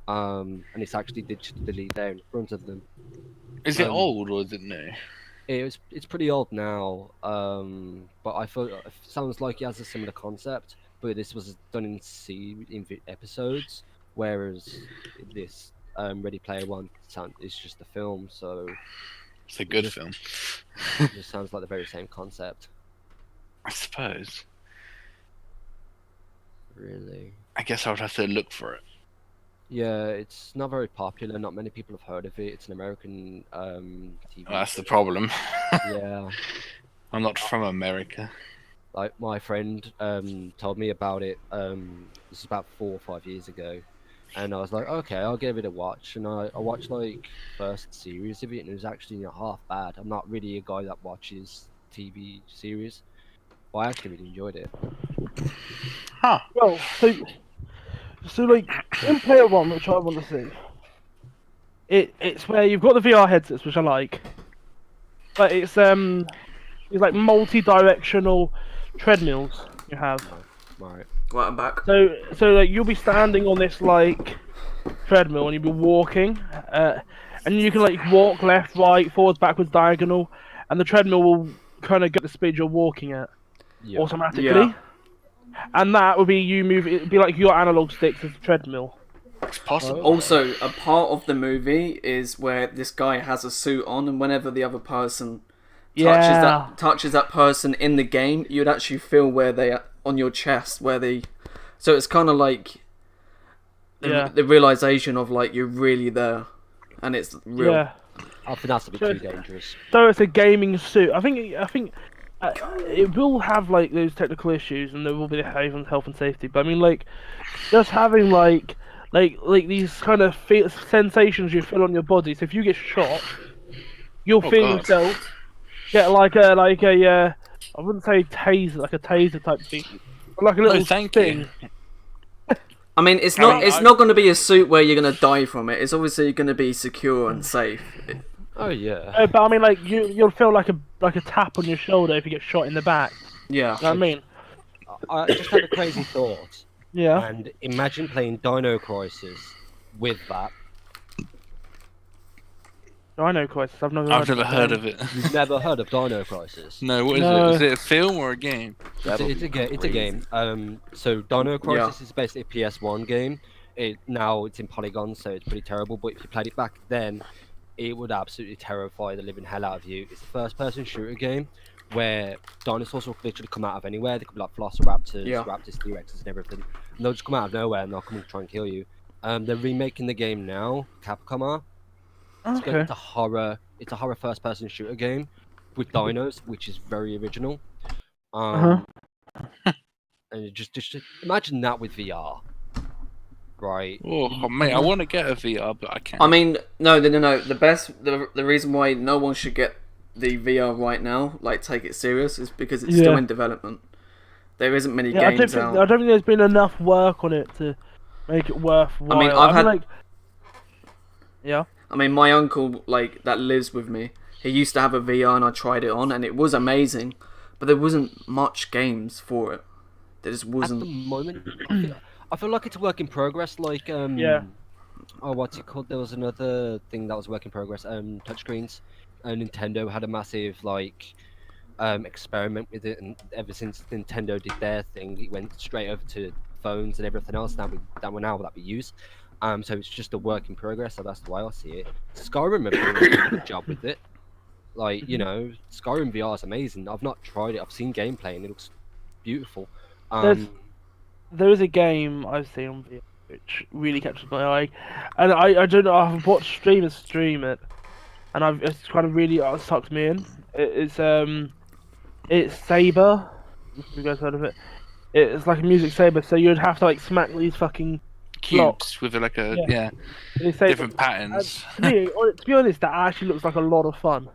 And it's actually digitally there in front of them. Is it old or is it new? It's pretty old now. But I feel it sounds like it has a similar concept. But this was done in episodes, whereas this Ready Player One is just a film, so It's a good film. it just sounds like the very same concept. I suppose. Really? I guess I would have to look for it. Yeah, it's not very popular. Not many people have heard of it. It's an American TV. Well, that's the problem. Yeah. I'm not from America. Like my friend told me about it. This is about 4 or 5 years ago, and I was like, okay, I'll give it a watch. And I watched like first series of it, and it was actually not half bad. I'm not really a guy that watches TV series, but I actually really enjoyed it. Huh. Well, so like in player one, which I want to see, it's where you've got the VR headsets, which I like, but it's like multi-directional treadmills you have. Right. Right, I'm back. So like you'll be standing on this like treadmill and you'll be walking, and you can like walk left, right, forwards, backwards, diagonal, and the treadmill will kind of get the speed you're walking at automatically. Yeah. And that would be you move. It'd be like your analog sticks as a treadmill. It's possible. Also, a part of the movie is where this guy has a suit on, and whenever the other person touches that person in the game, you'd actually feel where they are on your chest, where they. So it's kind of like the realization of like you're really there, and it's real. Yeah. I think that's a bit too dangerous. So it's a gaming suit. I think it will have like those technical issues, and there will be the health and safety. But I mean, like, just having like these kind of sensations you feel on your body. So if you get shot, you'll feel yourself get like a I wouldn't say taser, like a taser type thing, but like a little thing. I mean, it's not going to be a suit where you're going to die from it. It's obviously going to be secure and safe. Oh yeah. But I mean, like you'll feel like a tap on your shoulder if you get shot in the back. Yeah. You know what I mean? I just had a crazy thought. Yeah. And imagine playing Dino Crisis with that. Dino Crisis. I've never heard of it. You've never heard of Dino Crisis? No, what is it? Is it a film or a game? It's a game. So Dino Crisis is basically a PS1 game. Now it's in polygons, so it's pretty terrible. But if you played it back then, it would absolutely terrify the living hell out of you. It's a first-person shooter game where dinosaurs will literally come out of anywhere. They could be like Velociraptors, Raptors, T-Rexes, and everything. And they'll just come out of nowhere and they'll come and try and kill you. They're remaking the game now. Capcom are. It's a horror first-person shooter game with dinos, which is very original. And just imagine that with VR, right? Oh mate, I want to get a VR, but I can't. I mean, no. The reason why no one should get the VR right now, like take it serious, is because it's still in development. There isn't many games out. I don't think there's been enough work on it to make it worthwhile. I mean, my uncle, like, that lives with me, he used to have a VR and I tried it on and it was amazing, but there wasn't much games for it. There just wasn't. At the moment, I feel like it's a work in progress, like, oh, what's it called? There was another thing that was work in progress, touchscreens. Nintendo had a massive, like, experiment with it, and ever since Nintendo did their thing, it went straight over to phones and everything else that we use. So it's just a work in progress, so that's the way I see it. Skyrim are doing a really good job with it. Like, you know, Skyrim VR is amazing. I've not tried it. I've seen gameplay and it looks beautiful. There is a game I've seen on VR which really catches my eye, and I don't know. I've watched streamers stream it, and it's kind of really sucked me in. It's Saber. If you guys heard of it? It's like a music saber, so you'd have to like smack these fucking cubes with like different patterns. To be honest, that actually looks like a lot of fun.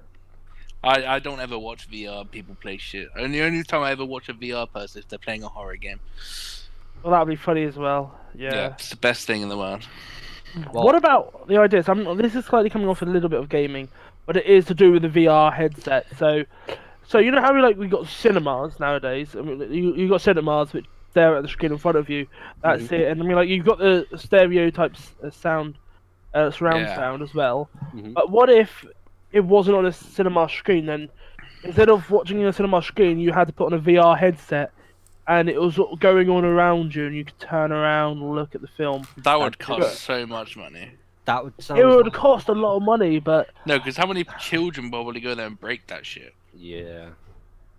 I don't ever watch VR people play shit. The only time I ever watch a VR person is if they're playing a horror game. Well, that would be funny as well. Yeah, it's the best thing in the world. Well, what about the ideas? This is slightly coming off a little bit of gaming, but it is to do with the VR headset. So you know how we got cinemas nowadays. I mean, you got cinemas which stare at the screen in front of you. That's it. And I mean, like you've got the stereotype sound, surround sound as well. But what if it wasn't on a cinema screen? Then instead of watching on a cinema screen, you had to put on a VR headset, and it was going on around you, and you could turn around and look at the film. That would cost so much money. That would sound. It would cost a lot of money, but no, because how many children will probably go there and break that shit? Yeah.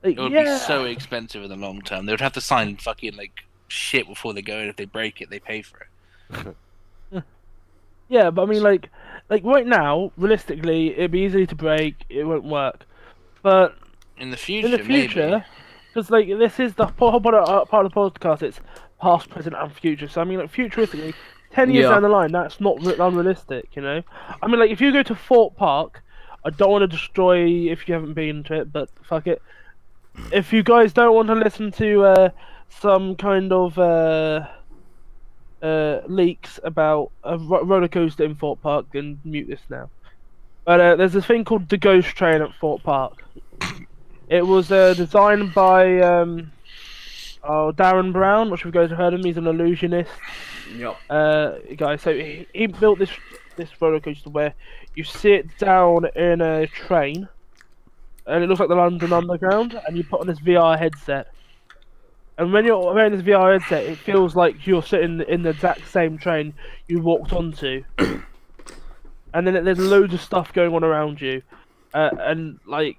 It would be so expensive in the long term. They would have to sign fucking like shit before they go, and if they break it, they pay for it. Yeah, but I mean, like right now, realistically, it'd be easy to break. It won't work. But in the future, maybe. because like this is the whole part of the podcast. It's past, present, and future. So I mean, like futuristically, 10 years Yeah. down the line, that's not unrealistic. You know, I mean, like if you go to Fort Park, I don't want to destroy if you haven't been to it, but fuck it. If you guys don't want to listen to some kind of leaks about a roller coaster in Fort Park, then mute this now. But there's this thing called the Ghost Train at Fort Park. It was designed by Darren Brown, which we've guys have heard of him. He's an illusionist Yep. guy. So he built this roller coaster where you sit down in a train, and it looks like the London Underground, and you put on this VR headset. And when you're wearing this VR headset, it feels like you're sitting in the exact same train you walked onto. And then there's loads of stuff going on around you, and like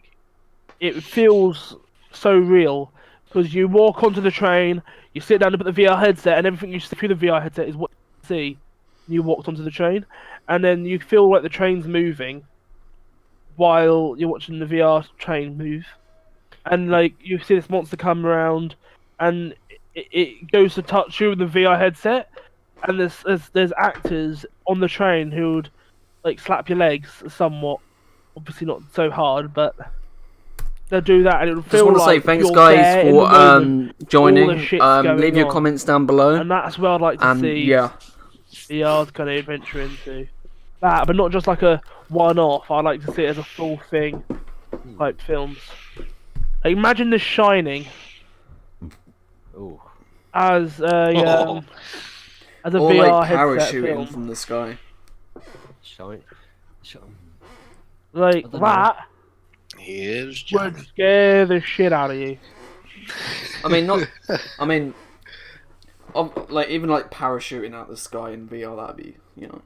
it feels so real because you walk onto the train, you sit down to put the VR headset, and everything you see through the VR headset is what you see. You walked onto the train, and then you feel like the train's moving while you're watching the VR train move, and like you see this monster come around, and it goes to touch you with the VR headset, and there's actors on the train who would like slap your legs somewhat, obviously not so hard, but they'll do that, and it'll feel Just want to like say thanks, you're guys, there in the for moment, all joining. the shit's going Leave your on. comments down below. And that's where I'd like to see Yeah. VR's kind of adventure into that, but not just like a one-off. I'd like to see it as a full thing, like films. Like, imagine The Shining Ooh. as a Or VR like headset parachuting film. from the sky. Shine. Like I don't know. that Here's would Johnny. scare the shit out of you. I mean, not. I mean, like even like parachuting out the sky in VR, that'd be, you know.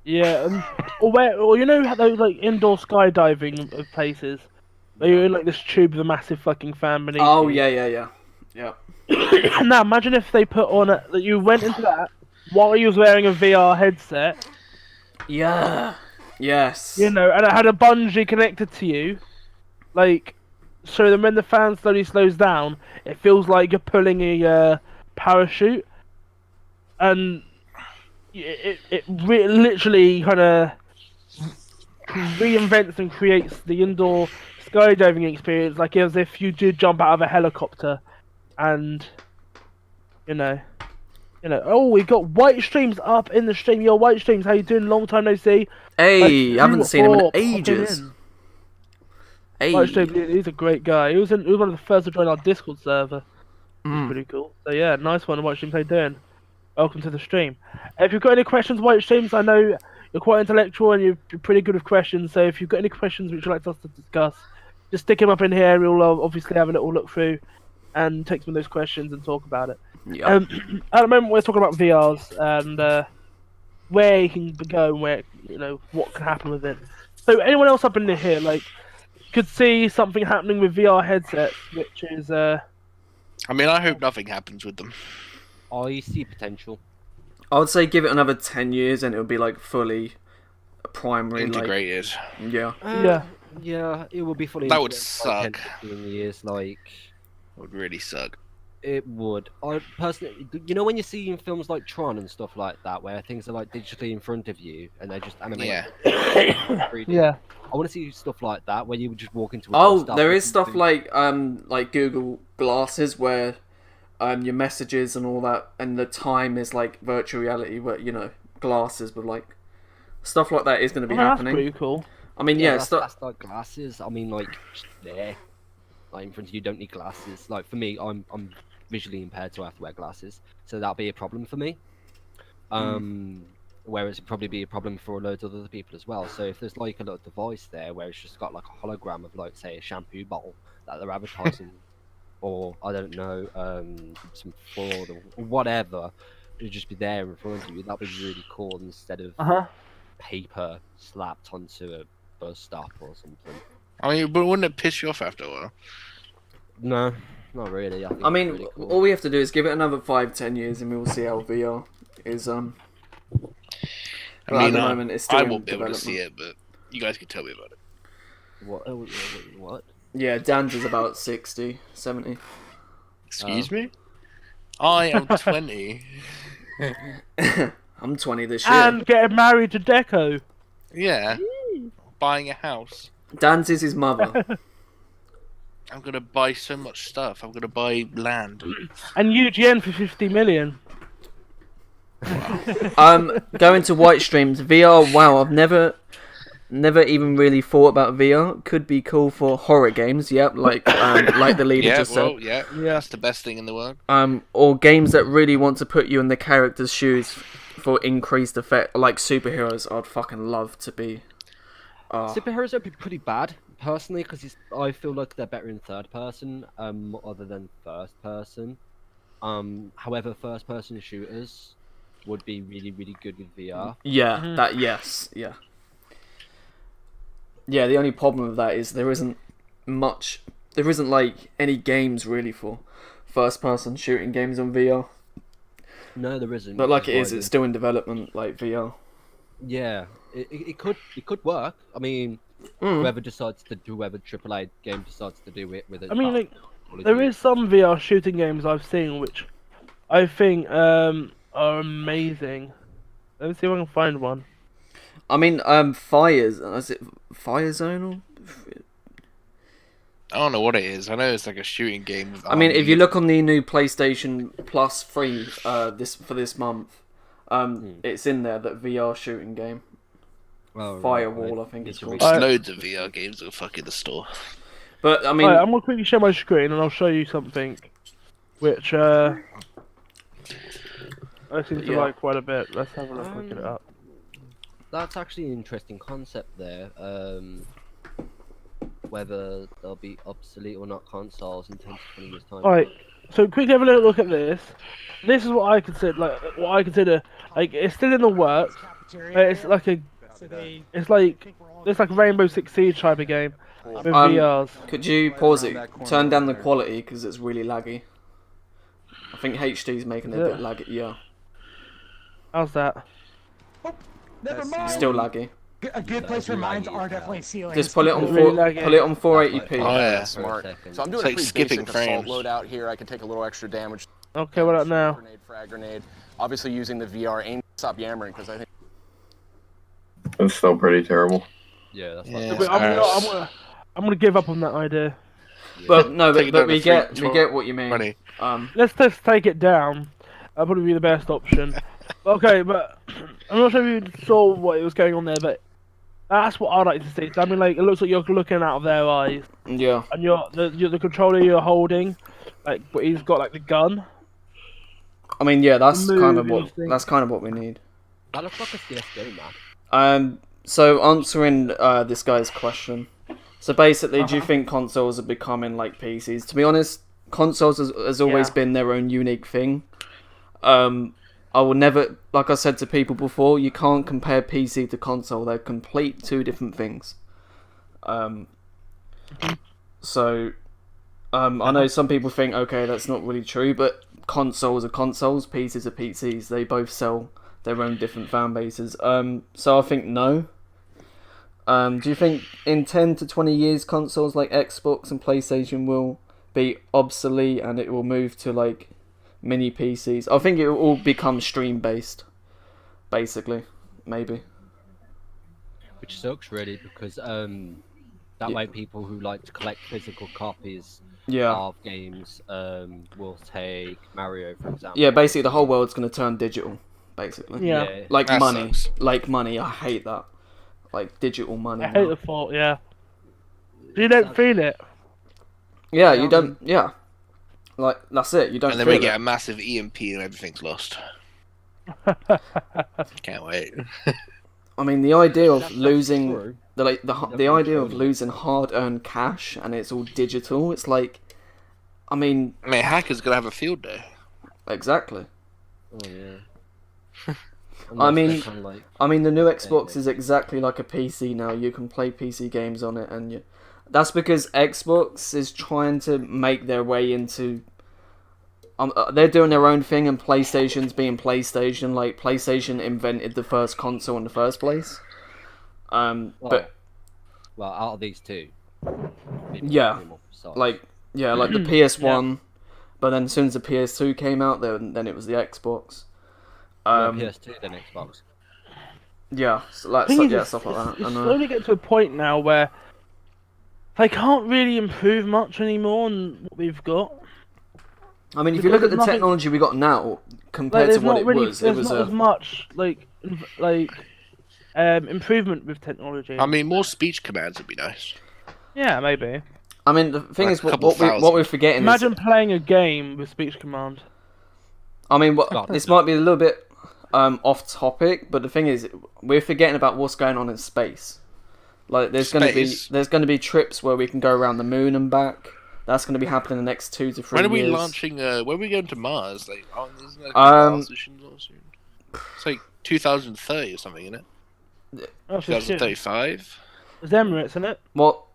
Yeah, or you know how those like indoor skydiving places where you're in like this tube with a massive fucking fan beneath Oh you. yeah. Now imagine if they put on that you went into that while you was wearing a VR headset, Yeah. Yes. you know, and it had a bungee connected to you, like, so then when the fan slowly slows down, it feels like you're pulling a parachute, and it literally kind of reinvents and creates the indoor skydiving experience, like as if you did jump out of a helicopter, and you know. Oh, we got White Streams up in the stream. Yo, White Streams, how you doing? Long time no see. Hey, I haven't seen him in popping ages. in. Hey. White Streams, he's a great guy. He was one of the first to join our Discord server. Which is Mm. pretty cool. So yeah, nice one, White Streams. How you doing? Welcome to the stream. If you've got any questions, White Streams, I know you're quite intellectual and you're pretty good with questions. So if you've got any questions which you'd like us to discuss, just stick them up in here. We'll obviously have a little look through and take some of those questions and talk about it. Yeah. At the moment, we're talking about VRs and where you can go and where, you know, what can happen with it. So, anyone else up in here, like, could see something happening with VR headsets, which is, I mean, I hope nothing happens with them. I see potential. I would say give it another 10 years and it would be like fully primary. Integrated. Like, yeah. Yeah, it would be fully. That would integrated by 10, suck. 15 years, like. Would really suck. It would. I personally, you know, when you see in films like Tron and stuff like that, where things are like digitally in front of you and they just animate. Yeah. 3D. yeah. I want to see stuff like that where you would just walk into. Oh, there is stuff like Google Glasses where your messages and all that, and the time is like virtual reality, where, you know, glasses with like stuff like that is going to be That's happening. pretty cool. I mean, yeah, that's like glasses. I mean, like just there, like in front of you. Don't need glasses. Like for me, I'm visually impaired, so I have to wear glasses. So that'll be a problem for me. Whereas it'd probably be a problem for loads of other people as well. So if there's like a little device there where it's just got like a hologram of like, say, a shampoo bottle that they're advertising, or I don't know, some fraud or whatever, it'd just be there in front of you. That'd be really cool instead of paper slapped onto a bus stop or something. I mean, but wouldn't it piss you off after a while? No, not really. I think I mean, it's really cool. all we have to do is give it another 5-10 years, and we will see how VR is. I But mean, at the moment, it's still I in won't be able to see development. it, but you guys can tell me about it. What? What? Yeah, Dan's is about 60, 70. Excuse me? I am 20. I'm 20 this year. And getting married to Deco. Yeah. Buying a house. Dan's is his mother. I'm gonna buy so much stuff. I'm gonna buy land. And UGN for 50 million. Going to White Streams VR. Wow, I've never even really thought about VR. Could be cool for horror games. Yep, like the leader Yeah, just said. yeah. That's the best thing in the world. Or games that really want to put you in the character's shoes for increased effect, like superheroes. I'd fucking love to be. Superheroes would be pretty bad, personally, because I feel like they're better in third person, other than first person. However, first person shooters would be really, really good with VR. Yeah, yeah. Yeah, the only problem with that is there isn't like any games really for first person shooting games on VR. No, there isn't. But like it's still in development, like VR. Yeah, it could work. I mean, whoever AAA game decides to do it with it. I mean, like, there is some VR shooting games I've seen which I think are amazing. Let me see if I can find one. I mean, is it Firezone? I don't know what it is. I know it's like a shooting game. With I mean, if you look on the new PlayStation Plus free this month, it's in there, that VR shooting game. Well, Firewall, I think it's called. There's loads of VR games that are fucking the store. But I mean, I'm gonna quickly share my screen and I'll show you something, which I seem to like quite a bit. Let's have a look. Look it up. That's actually an interesting concept there. Whether they'll be obsolete or not consoles in 10 to 20 years' time. Alright, so quickly have a look at this. This is what I consider like it's still in the works. It's like a Rainbow Six Siege type of game with VRs. Could you pause it? Turn down the quality because it's really laggy. I think HD's making it a bit laggy. Yeah. How's that? Never mind. Still laggy. A good place for mines are definitely ceilings. Just put it on Really put it on 480p. Oh yeah. Smart. So I'm doing It's like a pretty skipping basic assault frames. loadout here. I can take a little extra damage. Okay, what up now? Grenade, frag grenade. Obviously using the VR aim. Stop yammering because I think It's still pretty terrible. Yeah, that's Yeah. like I'm gonna give up on that idea. But no, Take it but down we to get 3, what you mean. 20. Let's just take it down. That'll probably be the best option. Okay, but I'm not sure if you saw what was going on there, but that's what I'd like to see. So, I mean, like, it looks like you're looking out of their eyes, Yeah. and the controller you're holding, like, but he's got like the gun. I mean, yeah, that's Move kind of what we need. that looks like a CS:GO map. So answering this guy's question. So basically, do you think consoles are becoming like PCs? To be honest, consoles has always been their own unique thing. I will never, like I said to people before, you can't compare PC to console. They're complete two different things. So, I know some people think, okay, that's not really true, but consoles are consoles, PCs are PCs. They both sell their own different fan bases. So I think no. Do you think in 10 to 20 years consoles like Xbox and PlayStation will be obsolete and it will move to like mini PCs? I think it will all become stream based, basically, maybe. Which sucks really, because that way people who like to collect physical copies of games will take Mario for example. Yeah, basically the whole world's gonna turn digital, basically. Yeah. Like That money. sucks. Like money. I hate that. Like digital money. I hate the thought. Yeah. You don't feel it. Yeah, you don't. Yeah. Like that's it. You don't. And then feel we get it. a massive EMP and everything's lost. Can't wait. I mean, the idea of That's losing true. the idea of losing hard-earned cash and it's all digital. It's like, I mean, hackers gonna have a field day. exactly. Oh yeah. I mean, Unless they're kinda like, I mean, the new Xbox is exactly like a PC now. You can play PC games on it, and that's because Xbox is trying to make their way into. They're doing their own thing, and PlayStation's being PlayStation. Like PlayStation invented the first console in the first place. But well, out of these two, people Yeah, to be more precise. like the PS1, but then as soon as the PS2 came out, then it was the Xbox. No, PS2 then Xbox. Yeah, stuff like that. It's slowly getting to a point now where they can't really improve much anymore on what we've got. I mean, if you look at the technology we got now compared to what it was, there's not as much improvement with technology. I mean, more speech commands would be nice. Yeah, maybe. I mean, the thing is, what we're forgetting Imagine playing a game with speech command. I mean, this might be a little bit off topic, but the thing is, we're forgetting about what's going on in space. Like, there's going to be trips where we can go around the moon and back. That's going to be happening in the next 2 to 3 years. When are we launching? When are we going to Mars? Like, isn't there Mars missions all soon? It's like 2030 or something, isn't it? 2035. It's Emirates, isn't it? Well,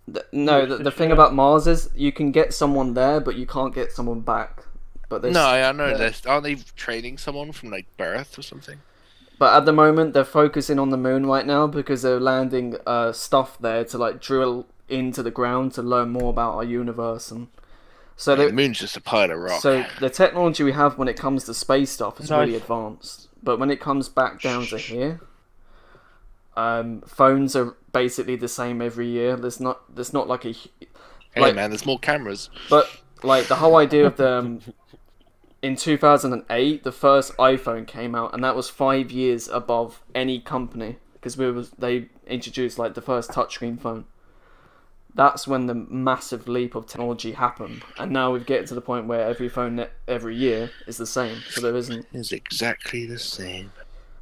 the thing about Mars is you can get someone there, but you can't get someone back. But no, I know this. Aren't they training someone from like birth or something? But at the moment, they're focusing on the moon right now because they're landing stuff there to like drill into the ground to learn more about our universe, and so the moon's just a pile of rock. So the technology we have when it comes to space stuff is really advanced, but when it comes back down to here, phones are basically the same every year. There's not like a hey man, there's more cameras. But like the whole idea of the in 2008, the first iPhone came out, and that was 5 years above any company because they introduced like the first touchscreen phone. That's when the massive leap of technology happened, and now we've get to the point where every phone every year is the same. So there isn't. It's exactly the same.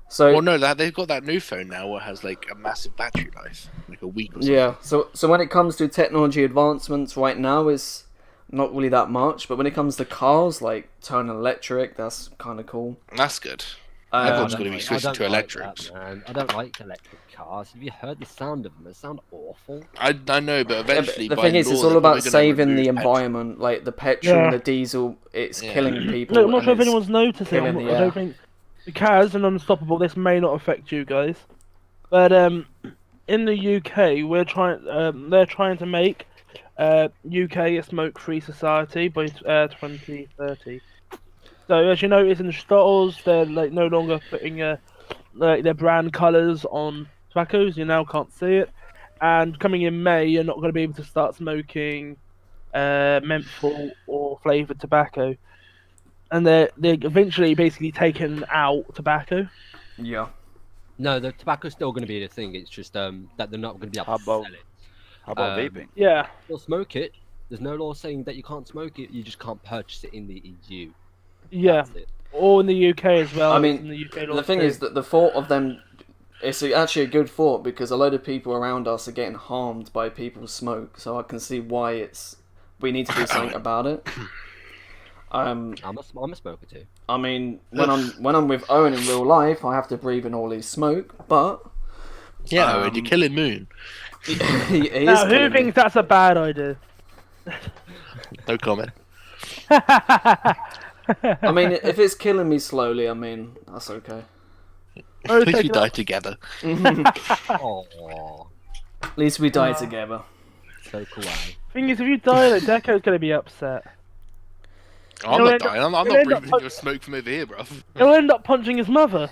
So well, no, they've got that new phone now where it has like a massive battery life, like a week or something. Yeah. So when it comes to technology advancements, right now is not really that much. But when it comes to cars, like turning electric, that's kind of cool. That's good. Everyone's going to be switching to electrics. I don't like electric cars. Have you heard the sound of them? They sound awful. I know, but eventually, the thing is, it's all about saving the environment. Like the petrol and the diesel, it's killing people. Look, I'm not sure if anyone's noticing. I don't think because in Unstoppable, this may not affect you guys, but in the UK, they're trying to make UK a smoke-free society by 2030. So as you notice in the stores, they're like no longer putting like their brand colours on tobaccos. You now can't see it. And coming in May, you're not going to be able to start smoking menthol or flavoured tobacco. And they're eventually basically taking out tobacco. Yeah. No, the tobacco's still going to be the thing. It's just that they're not going to be able to sell it. How about vaping? Yeah. You'll smoke it. There's no law saying that you can't smoke it. You just can't purchase it in the EU. Yeah, or in the UK as well. I mean, in the UK the thing is that the thought of them, it's actually a good thought because a load of people around us are getting harmed by people's smoke. So I can see why we need to do something about it. I'm a smoker too. I mean, when I'm with Owen in real life, I have to breathe in all his smoke, but yeah, Owen, you're killing Moon. he now, who thinks that's a bad idea? No comment. I mean, if it's killing me slowly, I mean, that's okay. At least we die together. Aww. At least we die together. So cool. Thing is, if you die, Deco's going to be upset. I'm not dying. I'm not breathing your smoke from over here, bro. He'll end up punching his mother.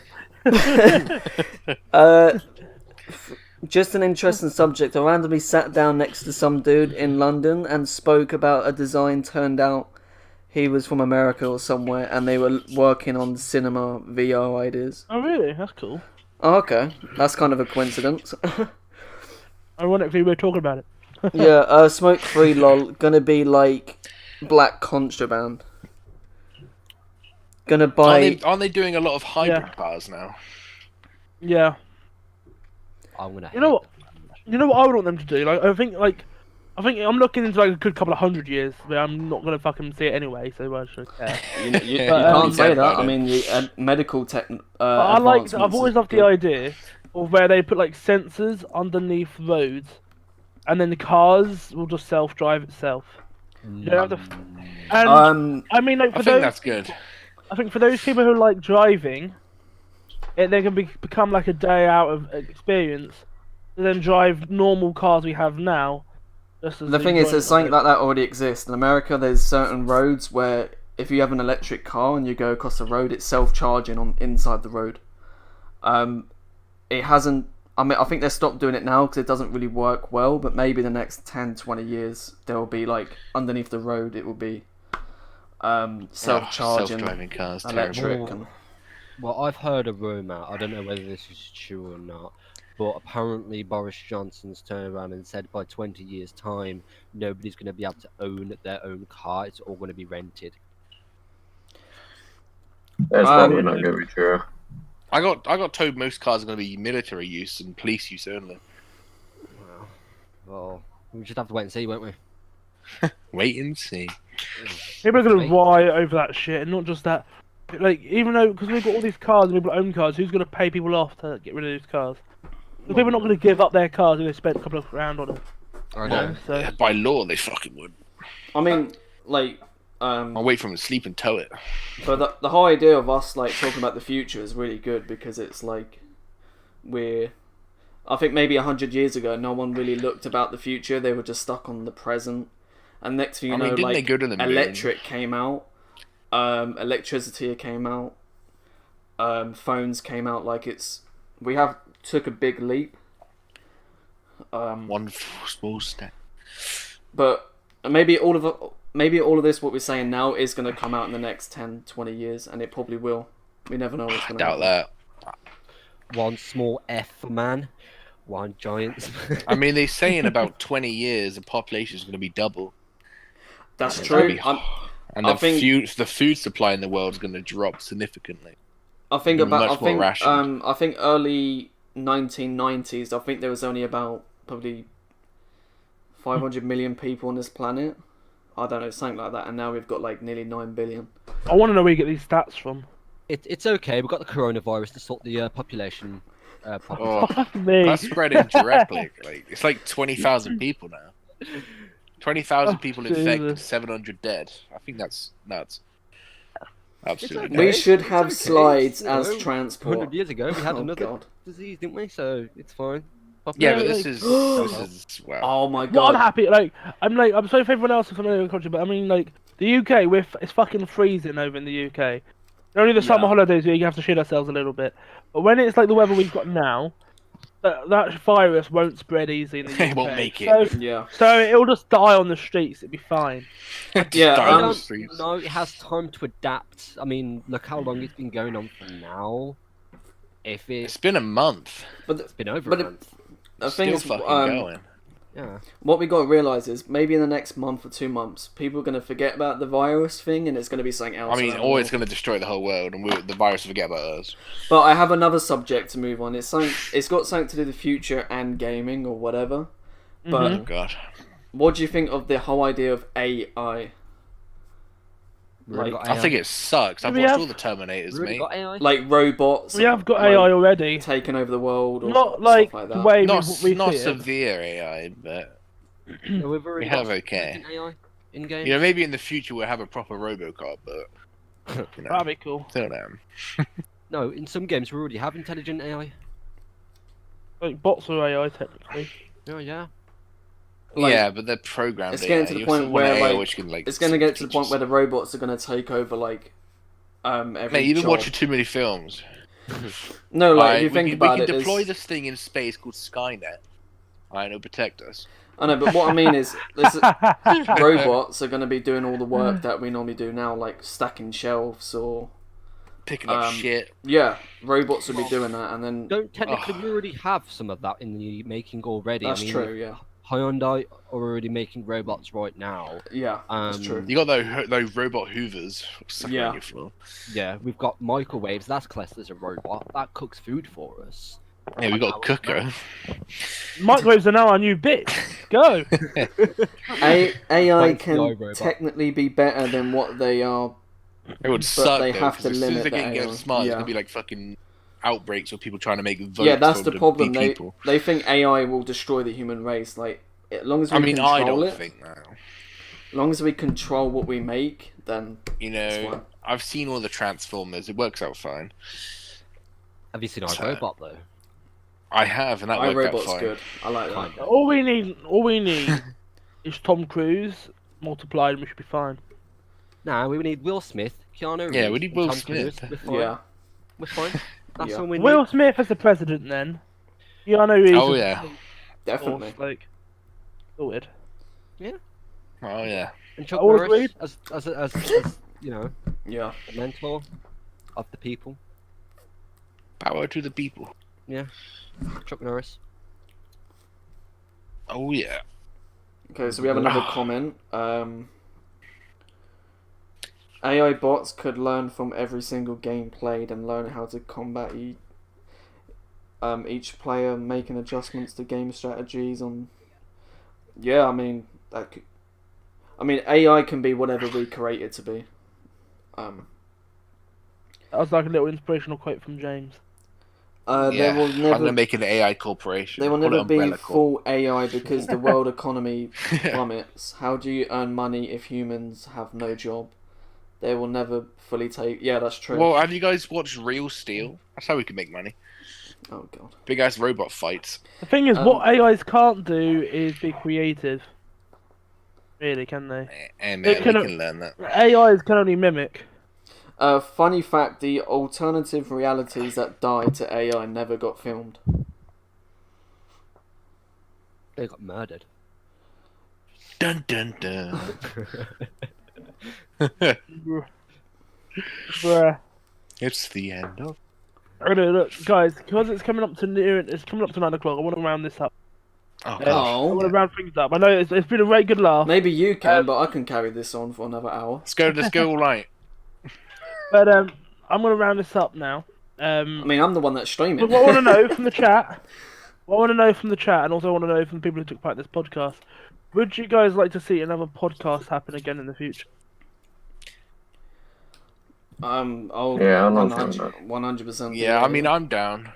Just an interesting subject. I randomly sat down next to some dude in London and spoke about a design. Turned out he was from America or somewhere, and they were working on cinema VR ideas. Oh, really? That's cool. Oh, okay. That's kind of a coincidence. Ironically, we're talking about it. Yeah, smoke-free lol. Gonna be like black contraband. Gonna buy... Aren't they doing a lot of hybrid cars now? Yeah. You know what I would want them to do? I think I'm looking into like a good couple of 100 years, but I'm not gonna fucking see it anyway. So I should care. You can't say that. I mean, medical tech. I've always loved the idea of where they put like sensors underneath roads, and then the cars will just self-drive itself. You don't have to. And I mean, like, I think that's good. I think for those people who like driving, they can become like a day out of experience, to then drive normal cars we have now. Just as The thing is, there's enjoyment something of it. like that already exists. In America, there's certain roads where if you have an electric car and you go across the road, it's self-charging on inside the road. It hasn't. I mean, I think they stopped doing it now because it doesn't really work well. But maybe the next 10, 20 years, there will be like underneath the road, it will be self-charging, self-driving cars, electric. terrible. And... Well, I've heard a rumour. I don't know whether this is true or not, but apparently Boris Johnson's turned around and said by 20 years' time, nobody's going to be able to own their own car. It's all going to be rented. That's probably not gonna be true. I got told most cars are going to be military use and police use only. Well, we just have to wait and see, won't we? Wait and see. People are gonna riot over that shit, and not just that. Like, even though, because we've got all these cars and people own cars, who's gonna pay people off to get rid of these cars? The people are not gonna give up their cars if they spent a couple of grand on them. I know. So Yeah, by law, they fucking would. I mean, like, I'll wait for them to sleep and tow it. but the whole idea of us like talking about the future is really good because it's like I think maybe 100 years ago, no one really looked about the future. They were just stuck on the present. And next thing you know, didn't like they go to the moon? electric came out, electricity came out, phones came out. Like we took a big leap. One small step. But maybe all of this, what we're saying now, is going to come out in the next 10, 20 years, and it probably will. We never know what's going to happen. Doubt that. One small F for man, one giant. I mean, they say in about 20 years the population is going to be double. That's It's true. gonna be- and the food supply in the world is going to drop significantly. I think It'll be about. much more rationed. I think early 1990s. I think there was only about probably 500 million people on this planet. I don't know, something like that. And now we've got like nearly 9 billion. I want to know where you get these stats from. It's okay. We've got the coronavirus to sort the population Oh, problems. Fuck me. that's spreading directly. Like, it's like 20,000 people now. 20,000 people infected, Jesus. 700 dead. I think that's nuts. Absolutely. okay. We It's should have okay, slides you as know, transport. 100 years ago, we had Oh, another God. disease, didn't we? So it's fine. Yeah, but Yeah, this is wow. Oh my Well, god. I'm happy. I'm sorry for everyone else from another country, but I mean, like the UK, it's fucking freezing over in the UK. Only the summer holidays where you have to shit ourselves a little bit. But when it's like the weather we've got now, that virus won't spread easy in the UK. It won't make it. Yeah. So it'll just die on the streets. It'd be fine. Yeah, Die on the don't streets. know, it has time to adapt. I mean, look how long it's been going on for now. If It's been a month. it's been over but a month. The thing Still is, fucking going. Yeah. what we got to realize is maybe in the next month or 2 months, people are going to forget about the virus thing, and it's going to be something else. I mean, around or the it's world. going to destroy the whole world, and the virus will forget about us. But I have another subject to move on. It's got something to do with the future and gaming or whatever. But Oh god. what do you think of the whole idea of AI? Really Like, got I think it sucks. I've We watched have- all the Terminators, really mate. got AI. like robots. We have got like, AI already. taking over the world, or Not stuff like like the that. way Not we not see it. severe AI, but No, we've already have got okay. intelligent AI in game. you know, maybe in the future we'll have a proper RoboCop, but you know, That'd be cool. till then. No, in some games we already have intelligent AI. Like bots are AI technically. Oh yeah. Like, yeah, but they're programmed. it's getting to the You point still want where, AI like, which can, like, it's going to get to the teach point us. where the robots are going to take over, like, every Mate, you've been job. watching too many films. No, like, Alright, if you think about we it, can deploy it's- this thing in space called Skynet. Alright, it'll protect us. I know, but what I mean is, robots are going to be doing all the work that we normally do now, like stacking shelves or... Picking up shit. Yeah, robots will be doing that, and then... Don't technically we already have some of that in the making already. That's I mean, true, yeah. Hyundai are already making robots right now. Yeah, that's true. You got those robot hoovers sucking Yeah. on your floor. Yeah, we've got microwaves. That's classed as a robot. That cooks food for us. Yeah, we got a cooker. Microwaves are now our new bit. Go. AI Thanks, can iRobot. technically be better than what they are. It would But suck they though, have 'cause to as soon as limit they the get AI. smart, there's Yeah. gonna be like fucking outbreaks of people trying to make votes. Yeah, that's for the the problem. They people. think AI will destroy the human race. Like, as long as we I mean, I control don't it, think that. as long as we control what we make, then You it's know, fine. I've seen all the Transformers. It works out fine. Have you seen So- iRobot though? I have, and that worked out iRobot's fine. good. I like that. Kind of. All we need It's Tom Cruise multiplied, and we should be fine. Nah, we need Will Smith, Keanu Reeves, Yeah, we need and Will Tom Smith. Cruise. We're fine. Yeah. We're fine. That's Yeah. all we need. Will Smith as the president, then. Keanu Reeves. Oh as yeah. the police Definitely. force, like, sorted. Oh yeah. And Chuck All Norris agreed? as you know, Yeah. a mentor of the people. Power to the people. Chuck Norris. Oh yeah. Okay, so we have another comment. AI bots could learn from every single game played and learn how to combat each player, making adjustments to game strategies. Yeah, I mean AI can be whatever we create it to be. That was like a little inspirational quote from James. There will I'm never gonna make an AI corporation. There will Call it never be Umbrella Corp. full AI because the world economy plummets. How do you earn money if humans have no job? They will never fully take. Yeah, that's true. Well, have you guys watched Real Steel? That's how we can make money. Oh god. Big ass robot fights. The thing is, what AIs can't do is be creative. Really, can they? And It we can- can learn that. AIs can only mimic. Funny fact: the alternative realities that died to AI never got filmed. They got murdered. Dun dun dun. Bruh. It's the end of. Okay, look, guys, because it's coming up to 9 o'clock. I want to round this up. Oh I gosh. want to round things up. I know it's been a very good laugh, Maybe you can, but I can carry this on for another hour. Let's go all night. but I'm gonna round this up now. I mean, I'm the one that's streaming. But what I want to know from the chat, and also I want to know from the people who took part in this podcast, would you guys like to see another podcast happen again in the future? I'll Yeah, I'm not 100%. Yeah, I mean, I'm down.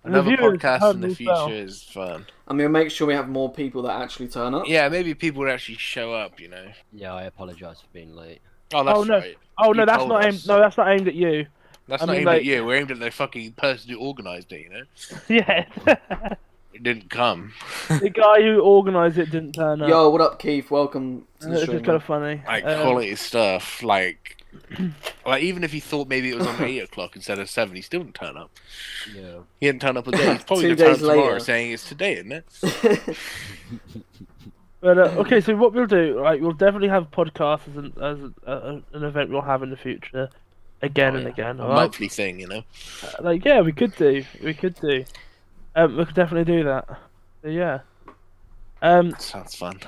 Another viewers podcast heard in the me future well. is fun. I mean, make sure we have more people that actually turn up. Yeah, maybe people would actually show up, you know. Yeah, I apologise for being late. Oh, that's Oh, no. right. Oh no, You that's told not aimed. us. No, that's not aimed at you. That's I not mean, aimed like- at you. We're aimed at the fucking person who organised it, you know. Yeah. It didn't come. The guy who organised it didn't turn up. Yo, what up, Keith? Welcome to the It's stream. just kind of funny. Like quality stuff, like even if he thought maybe it was on 8 o'clock instead of 7, he still didn't turn up. Yeah. He didn't turn up again. He's probably 2 gonna turn up days tomorrow later. saying it's today, isn't it? But okay, so what we'll do, right? We'll definitely have podcasts as an event we'll have in the future, again and again. A All right? monthly thing, you know. Like yeah, we could do. We could definitely do that. So, yeah. Sounds fun.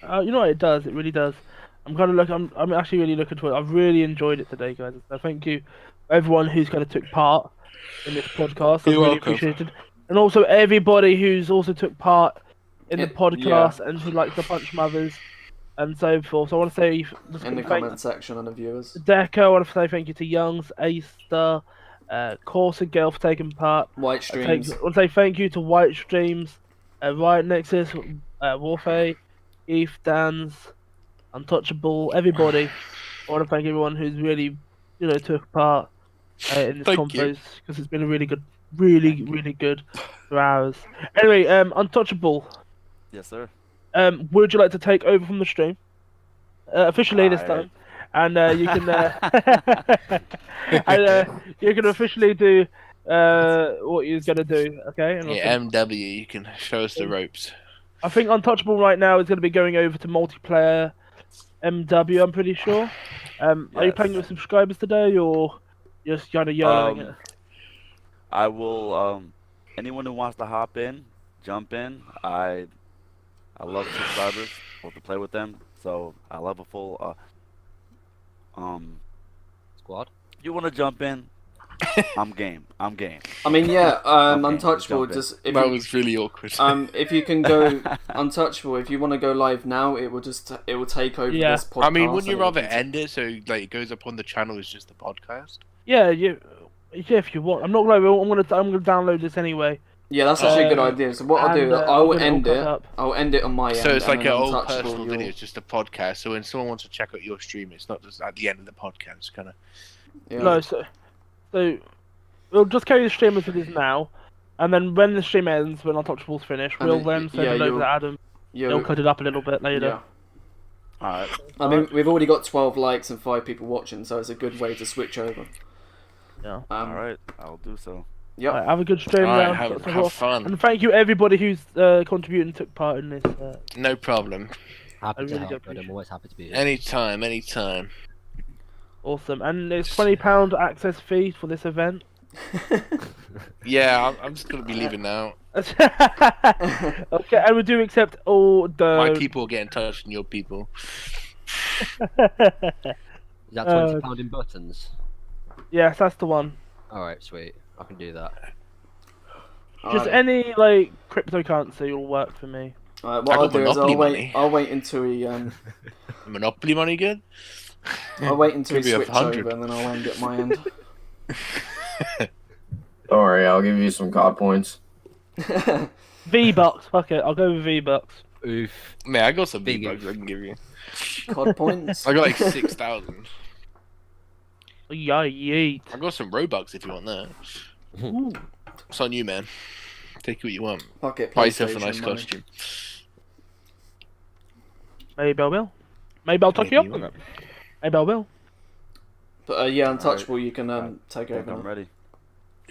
You know what it does? It really does. I'm actually really looking forward. I've really enjoyed it today, guys. So thank you, everyone who's kind of took part in this podcast. I You're really welcome. appreciate it, and also everybody who's also took part in the podcast and who likes to punch mothers and so forth. So I want to say In the comment section and the viewers. Deco. I want to say thank you to Youngs, A-Star, Corsa Girl for taking part. White I streams. want to say thank you to White Streams, Riot Nexus, Warfare, Eve, Dan's, Untouchable, everybody. I want to thank everyone who's really, took part in this Thank you. conference because it's been a really good, really good 2 hours. Anyway, Untouchable. Yes, sir. Would you like to take over from the stream officially this time? And you can you can officially do what you're gonna do, okay? And Yeah, MW, you can show us the ropes. I think Untouchable right now is going to be going over to multiplayer MW. I'm pretty sure. Are you playing with subscribers today, or just kind of YOLOing it? I will. Anyone who wants to hop in, jump in. I love subscribers. Love to play with them. So I love a full squad. If you want to jump in, I'm game. I'm game. I mean, yeah, Okay, Untouchable. jump in. Just That was really awkward. if you can go Untouchable, if you want to go live now, it will take over Yeah. this podcast. I mean, wouldn't you and it will rather continue. end it so like it goes up on the channel as just a podcast? Yeah, if you want. I'm not going. I'm gonna download this anyway. Yeah, that's actually a good idea. So what I'll do, and, I will I'm gonna end all it. cut up. I'll end it on my end. So it's like and an then old Untouchable, personal you'll- video, it's just a podcast. So when someone wants to check out your stream, it's not just at the end of the podcast, kind of. Yeah. No, so we'll just carry the stream as it is now, and then when the stream ends, when Untouchable's finished, And we'll then- then send yeah, it over you'll- to Adam. They'll cut it up a little bit later. Yeah. Alright. I mean, we've already got 12 likes and 5 people watching, so it's a good way to switch over. Yeah. Alright, I'll do so. Yep. Right, have a good stream Alright, now. have fun. And thank you everybody who's contributed and took part in this. No problem. Happy to really help, do but I'm always happy to be here. Anytime. Awesome. And there's £20 access fee for this event. Yeah, I'm just gonna be leaving now. Okay, and we do accept all the... My people get in touch with your people. Is that £20 in buttons? Yes, that's the one. Alright, sweet. I can do that. Just any like cryptocurrency will work for me. What I'll do is money. I'll wait until he Monopoly money good? I'll wait until he Could be switch 100. over and then I'll end at my end. Don't worry, I'll give you some COD points. V-Bucks, fuck it, I'll go with V-Bucks. Oof. Man, I got some V-Bucks I can give you. COD points? I got like 6,000. Yeah, yeet. I got some Robux if you want that. It's on you, man. Take what you want. Fuck it, Buy yourself a PlayStation nice money. costume. Maybe I will. Maybe I'll talk you up Maybe on you it. Maybe I will. But yeah, Untouchable, you can take I think over. I'm ready.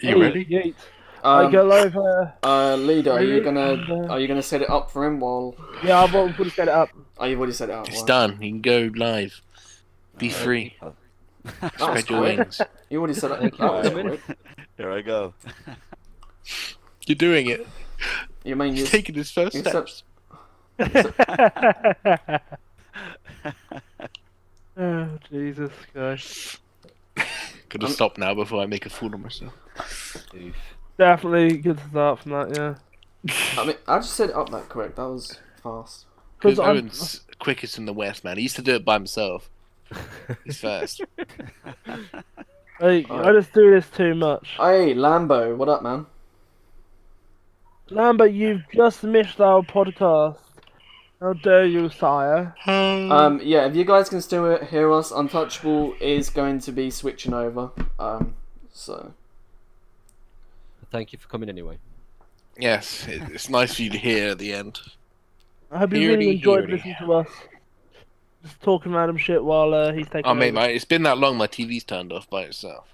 You ready? Yeet. I go over. Leader, are you Really? gonna set it up for him while? Yeah, I've already set it up. Oh, you've already set it up. It's wow. done. You can go live. Be free. That was Spread your quick. wings. You already set it Thank up. you. That was quick. Here I go. You're doing it. You mean You're taking his first you steps. Oh, Jesus Christ. Could have stopped now before I make a fool of myself. Oof. Definitely good start from that, yeah. I mean, I just set it up that quick. That was fast. Because I'm- Owen's quickest in the West, man. He used to do it by himself. He's fast. Like, I just do this too much. Hey, Lambo, what up, man? Lambert, you've just missed our podcast. How dare you, sire? Yeah, if you guys can still hear us, Untouchable is going to be switching over. So. Thank you for coming anyway. Yes, it's nice for you to hear at the end. I hope you really Hearty, enjoyed hearty. listening to us. Just talking random shit while he's taking Oh, mate, over. it's been that long, my TV's turned off by itself.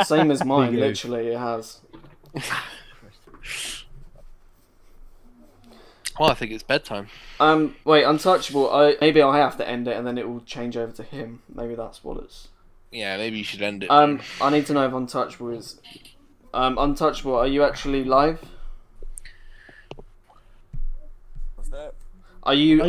Same as mine, Big literally, it has. Oh, I think it's bedtime. Wait, Untouchable, maybe I'll have to end it and then it will change over to him. Maybe that's what it's... Yeah, maybe you should end it. I need to know if Untouchable is... Untouchable, are you actually live? What's that? Are you...